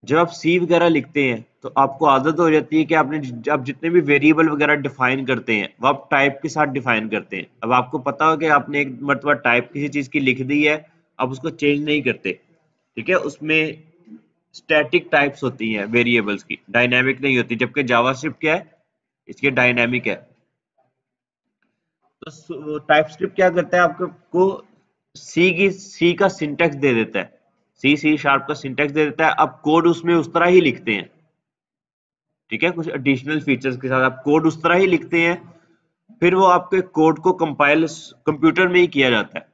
जब आप सी वगैरह लिखते हैं तो आपको आदत हो जाती है कि आपने आप जितने भी वेरिएबल वगैरह डिफाइन करते हैं वो आप टाइप के साथ डिफाइन करते हैं। अब आपको पता हो कि आपने एक मरतबा टाइप किसी चीज की लिख दी है, अब उसको चेंज नहीं करते, ठीक है। उसमें स्टैटिक टाइप्स होती हैं वेरिएबल्स की, डायनेमिक नहीं होती, जबकि जावास्क्रिप्ट क्या है, इसके डायनेमिक है। तो टाइपस्क्रिप्ट क्या करता है, आपको सी का सिंटेक्स दे देता है, सी शार्प का सिंटेक्स दे देता है, अब कोड उसमें उस तरह ही लिखते हैं, ठीक है, कुछ एडिशनल फीचर्स के साथ आप कोड उस तरह ही लिखते हैं फिर वो आपके कोड को कंपाइल कंप्यूटर में ही किया जाता है।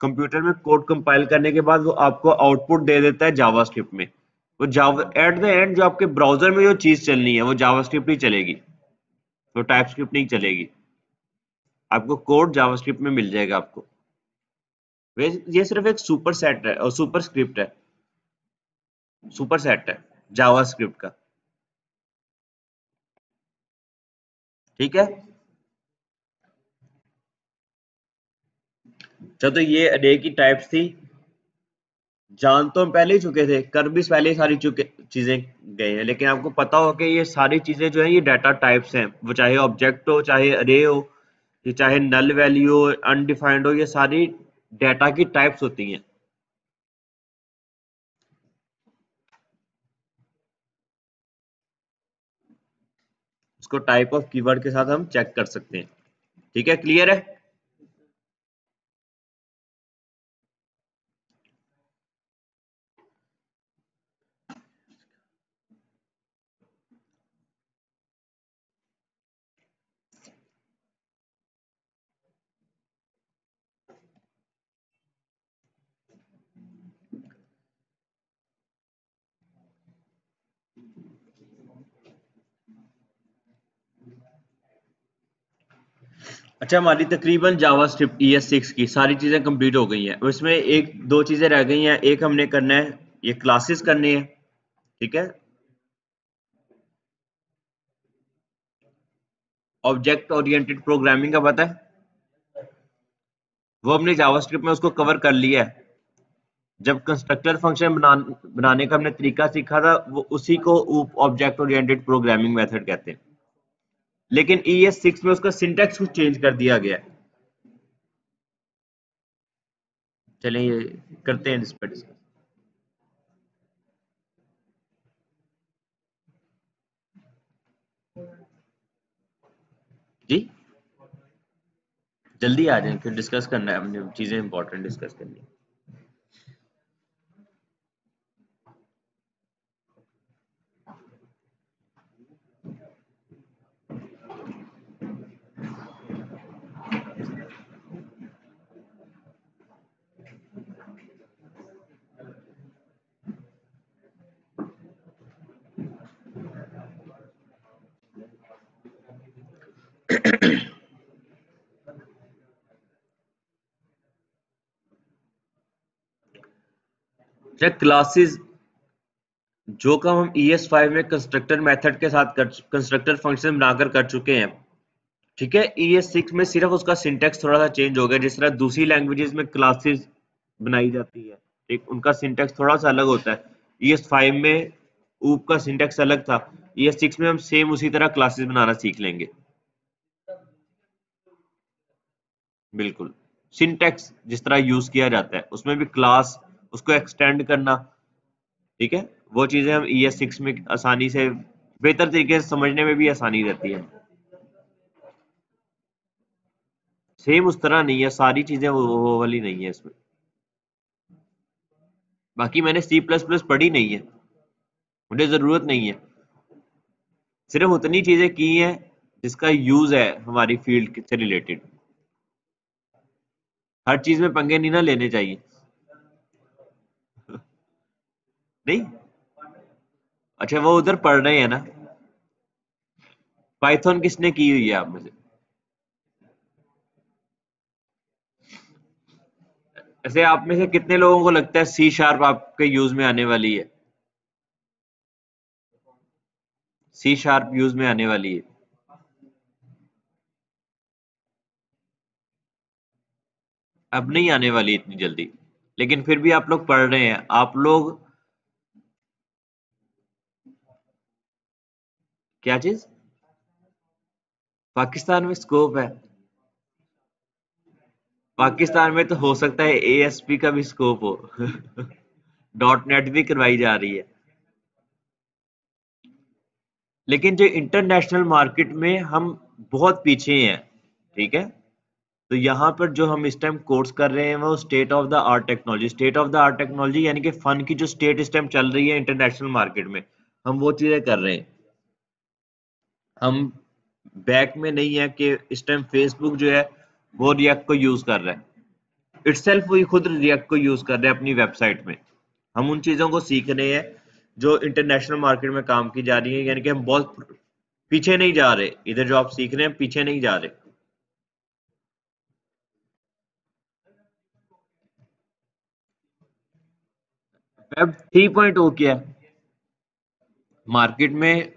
कंप्यूटर में कोड कंपाइल करने के बाद वो आपको आउटपुट दे देता है जावास्क्रिप्ट में। वो जावा एट द एंड जो आपके ब्राउजर में जो चीज चलनी है वो जावास्क्रिप्ट ही चलेगी, तो टाइपस्क्रिप्ट नहीं चलेगी। आपको कोड जावास्क्रिप्ट में मिल जाएगा आपको। ये सिर्फ एक सुपर सेट है और सुपर स्क्रिप्ट है, सुपर सेट है जावास्क्रिप्ट का। ठीक है, चलो तो ये अरे की टाइप्स थी। जान तो हम पहले ही चुके थे, कर भी पहले ही सारी चुके चीजें गए हैं, लेकिन आपको पता हो कि ये सारी चीजें जो है ये डाटा टाइप्स हैं, वो चाहे ऑब्जेक्ट हो, चाहे अरे हो, ये चाहे नल वैल्यू हो, अनडिफाइंड हो, ये सारी डाटा की टाइप्स होती हैं। उसको टाइप ऑफ कीवर्ड के साथ हम चेक कर सकते हैं। ठीक है, क्लियर है। अच्छा, हमारी तकरीबन जावास्क्रिप्ट ES6 की सारी चीजें कंप्लीट हो गई हैं। उसमें एक दो चीजें रह गई हैं। एक हमने करना है, ये क्लासेस करनी है। ठीक है, ऑब्जेक्ट ओरिएंटेड प्रोग्रामिंग का पता है, वो हमने जावास्क्रिप्ट में उसको कवर कर लिया है। जब कंस्ट्रक्टर फंक्शन बनाने का हमने तरीका सीखा था, वो उसी को ऑब्जेक्ट ओरिएंटेड प्रोग्रामिंग मेथड कहते हैं। लेकिन ES6 में उसका सिंटैक्स कुछ चेंज कर दिया गया है। चलें ये करते हैं इस पर डिस्कस। जी, जल्दी आ जाए, फिर डिस्कस करना है, हमने चीजें इंपॉर्टेंट डिस्कस करनी है। क्लासेस, जो काम हम ES5 में कंस्ट्रक्टर मेथड के साथ कंस्ट्रक्टर फंक्शन बनाकर कर चुके हैं, ठीक है, ES6 में सिर्फ उसका सिंटेक्स थोड़ा सा चेंज हो गया। जिस तरह दूसरी लैंग्वेजेस में क्लासेस बनाई जाती है, एक उनका सिंटेक्स थोड़ा सा अलग होता है। ES5 में ऊप का सिंटेक्स अलग था, ES6 में हम सेम उसी तरह क्लासेस बनाना सीख लेंगे। बिल्कुल, सिंटेक्स जिस तरह यूज किया जाता है उसमें भी क्लास, उसको एक्सटेंड करना, ठीक है, वो चीजें हम ES6 में आसानी से, बेहतर तरीके से समझने में भी आसानी रहती है। सेम उस तरह नहीं है, सारी चीजें वो वाली नहीं है इसमें। बाकी मैंने C++ पढ़ी नहीं है, मुझे जरूरत नहीं है। सिर्फ उतनी चीजें की हैं जिसका यूज है हमारी फील्ड से रिलेटेड। हर चीज में पंगे नहीं ना लेने चाहिए। नहीं, अच्छा वो उधर पढ़ रहे हैं ना। पाइथन किसने की हुई है आप में से? ऐसे आप में से कितने लोगों को लगता है C# आपके यूज में आने वाली है? C# यूज में आने वाली है। अब नहीं आने वाली इतनी जल्दी, लेकिन फिर भी आप लोग पढ़ रहे हैं। आप लोग क्या चीज? पाकिस्तान में स्कोप है? पाकिस्तान में तो हो सकता है ASP का भी स्कोप हो। .NET भी करवाई जा रही है। लेकिन जो इंटरनेशनल मार्केट में हम बहुत पीछे हैं। ठीक है, तो यहाँ पर जो हम इस टाइम कोर्स कर रहे हैं वो state of the art technology, state of the art technology यानी कि फन की जो स्टेट इस टाइम चल रही है इंटरनेशनल मार्केट में, हम वो चीजें कर रहे हैं। हम बैक में नहीं है कि इस टाइम फेसबुक जो है वो रिएक्ट को यूज कर रहा है, इटसेल्फ वही खुद रिएक्ट को यूज कर रहे हैं अपनी वेबसाइट में। हम उन चीजों को सीख रहे हैं जो इंटरनेशनल मार्केट में काम की जा रही है, यानी कि हम बहुत पीछे नहीं जा रहे, इधर जो आप सीख रहे हैं पीछे नहीं जा रहे। वेब 3.0 क्या है? मार्केट में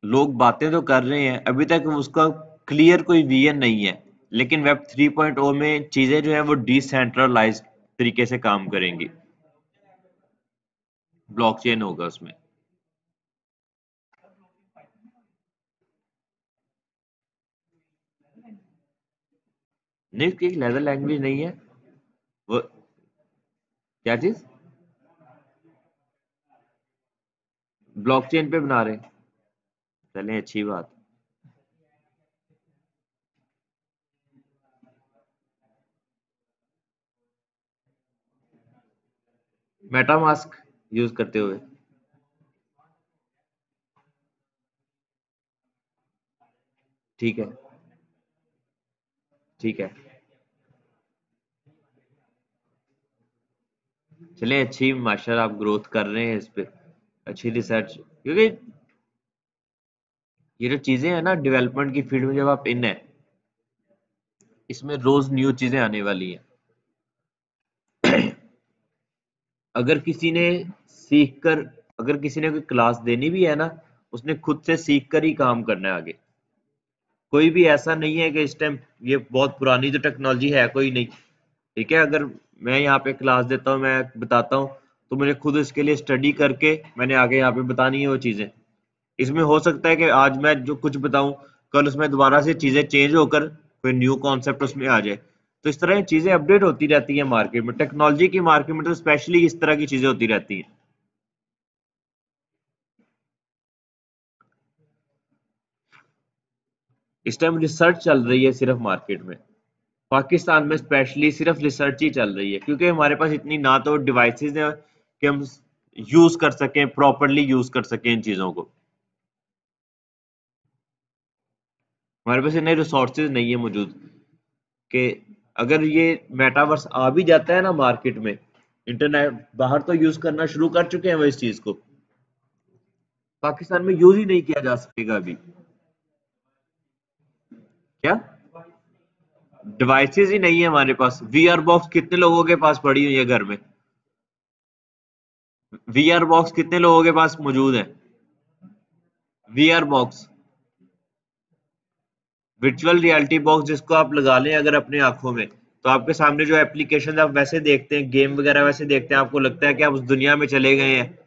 लोग बातें तो कर रहे हैं, अभी तक उसका क्लियर कोई विजन नहीं है, लेकिन वेब 3.0 में चीजें जो है वो डिसेंट्रलाइज्ड तरीके से काम करेंगी, ब्लॉकचेन होगा उसमें। नहीं, उसकी एक लेदर लैंग्वेज नहीं है वो। क्या चीज? ब्लॉकचेन पे बना रहे हैं? चलें, अच्छी बात। मेटामास्क यूज करते हुए? ठीक है, ठीक है। चलें, अच्छी, माशाल्लाह आप ग्रोथ कर रहे हैं इस पे, अच्छी रिसर्च, क्योंकि ये जो चीजें हैं ना डेवलपमेंट की फील्ड में, जब आप इन है, इसमें रोज न्यू चीजें आने वाली हैं। अगर किसी ने सीख कर, अगर किसी ने कोई क्लास देनी भी है ना, उसने खुद से सीख कर ही काम करना है आगे। कोई भी ऐसा नहीं है कि इस टाइम ये बहुत पुरानी जो टेक्नोलॉजी है कोई नहीं। ठीक है, अगर मैं यहाँ पे क्लास देता हूँ, मैं बताता हूँ, तो मुझे खुद इसके लिए स्टडी करके मैंने आगे यहाँ पे बतानी है वो चीजें। इसमें हो सकता है कि आज मैं जो कुछ बताऊं, कल उसमें दोबारा से चीजें चेंज होकर कोई न्यू कॉन्सेप्ट उसमें आ जाए। तो इस तरह की चीजें अपडेट होती रहती है मार्केट में, टेक्नोलॉजी की मार्केट में तो स्पेशली इस तरह की चीजें होती रहती हैं। इस टाइम रिसर्च चल रही है सिर्फ मार्केट में, पाकिस्तान में स्पेशली सिर्फ रिसर्च ही चल रही है, क्योंकि हमारे पास इतनी ना तो डिवाइसेस हैं कि हम यूज कर सकें, प्रॉपरली यूज कर सकें इन चीजों को। हमारे पास इतने रिसोर्सेज नहीं है मौजूद कि अगर ये मेटावर्स आ भी जाता है ना मार्केट में, इंटरनेट बाहर तो यूज करना शुरू कर चुके हैं वो इस चीज को, पाकिस्तान में यूज ही नहीं किया जा सकेगा अभी। क्या? डिवाइसेस ही नहीं है हमारे पास। वीआर बॉक्स कितने लोगों के पास पड़ी हुई है घर में? वीआर बॉक्स कितने लोगों के पास मौजूद है? VR box, virtual reality box, जिसको आप लगा लें अगर अपनी आंखों में, तो आपके सामने जो एप्लीकेशन आप वैसे देखते हैं, गेम वगैरह वैसे देखते हैं, आपको लगता है कि आप उस दुनिया में चले गए हैं।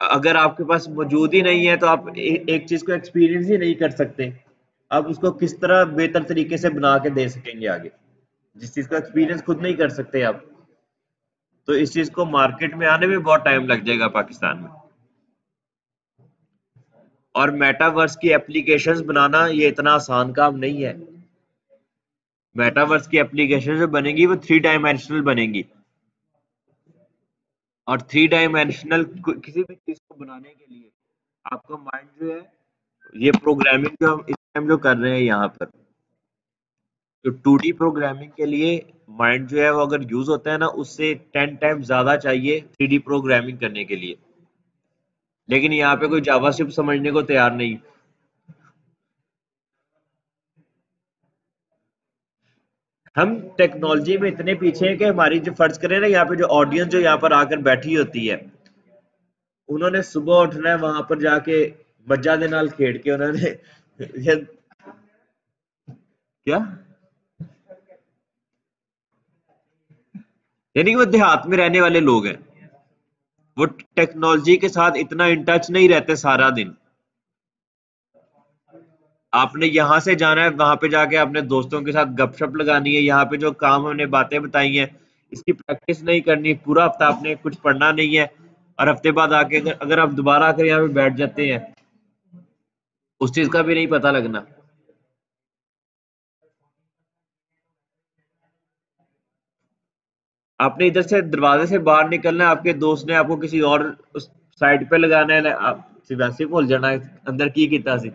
अगर आपके पास मौजूद ही नहीं है तो आप एक चीज को एक्सपीरियंस ही नहीं कर सकते, आप उसको किस तरह बेहतर तरीके से बना के दे सकेंगे आगे, जिस चीज का एक्सपीरियंस खुद नहीं कर सकते आप। तो इस चीज को मार्केट में आने में बहुत टाइम लग जाएगा पाकिस्तान में। और मेटावर्स की एप्लीकेशंस बनाना ये इतना आसान काम नहीं है। मेटावर्स की एप्लीकेशन जो बनेगी वो 3 डायमेंशनल बनेगी, और 3 डायमेंशनल किसी भी चीज को बनाने के लिए आपका माइंड जो है, ये प्रोग्रामिंग जो हम इस टाइम जो कर रहे हैं यहाँ पर, तो 2D प्रोग्रामिंग के लिए माइंड जो है वो अगर यूज होता है ना, उससे 10 टाइम ज्यादा चाहिए 3D प्रोग्रामिंग करने के लिए। लेकिन यहाँ पे कोई जावास्क्रिप्ट समझने को तैयार नहीं। हम टेक्नोलॉजी में इतने पीछे हैं कि हमारी जो, फर्ज करें ना, यहाँ पे जो ऑडियंस जो यहाँ पर आकर बैठी होती है, उन्होंने सुबह उठना है, वहां पर जाके मज्जा दे नाल खेड़ के उन्होंने ये, क्या, यानी कि वो देहात में रहने वाले लोग हैं, वो टेक्नोलॉजी के साथ इतना इन टच नहीं रहते सारा दिन। आपने यहाँ से जाना है, वहां पे जाके अपने दोस्तों के साथ गपशप लगानी है, यहाँ पे जो काम हमने बातें बताई हैं इसकी प्रैक्टिस नहीं करनी, पूरा हफ्ता आपने कुछ पढ़ना नहीं है, और हफ्ते बाद आके अगर आप दोबारा आकर यहाँ पे बैठ जाते हैं, उस चीज का भी नहीं पता लगना। आपने इधर से दरवाजे से बाहर निकलना है, आपके दोस्त ने आपको किसी और उस साइड पे लगाना है, आप वैसे ही भुल जाना अंदर की किया सी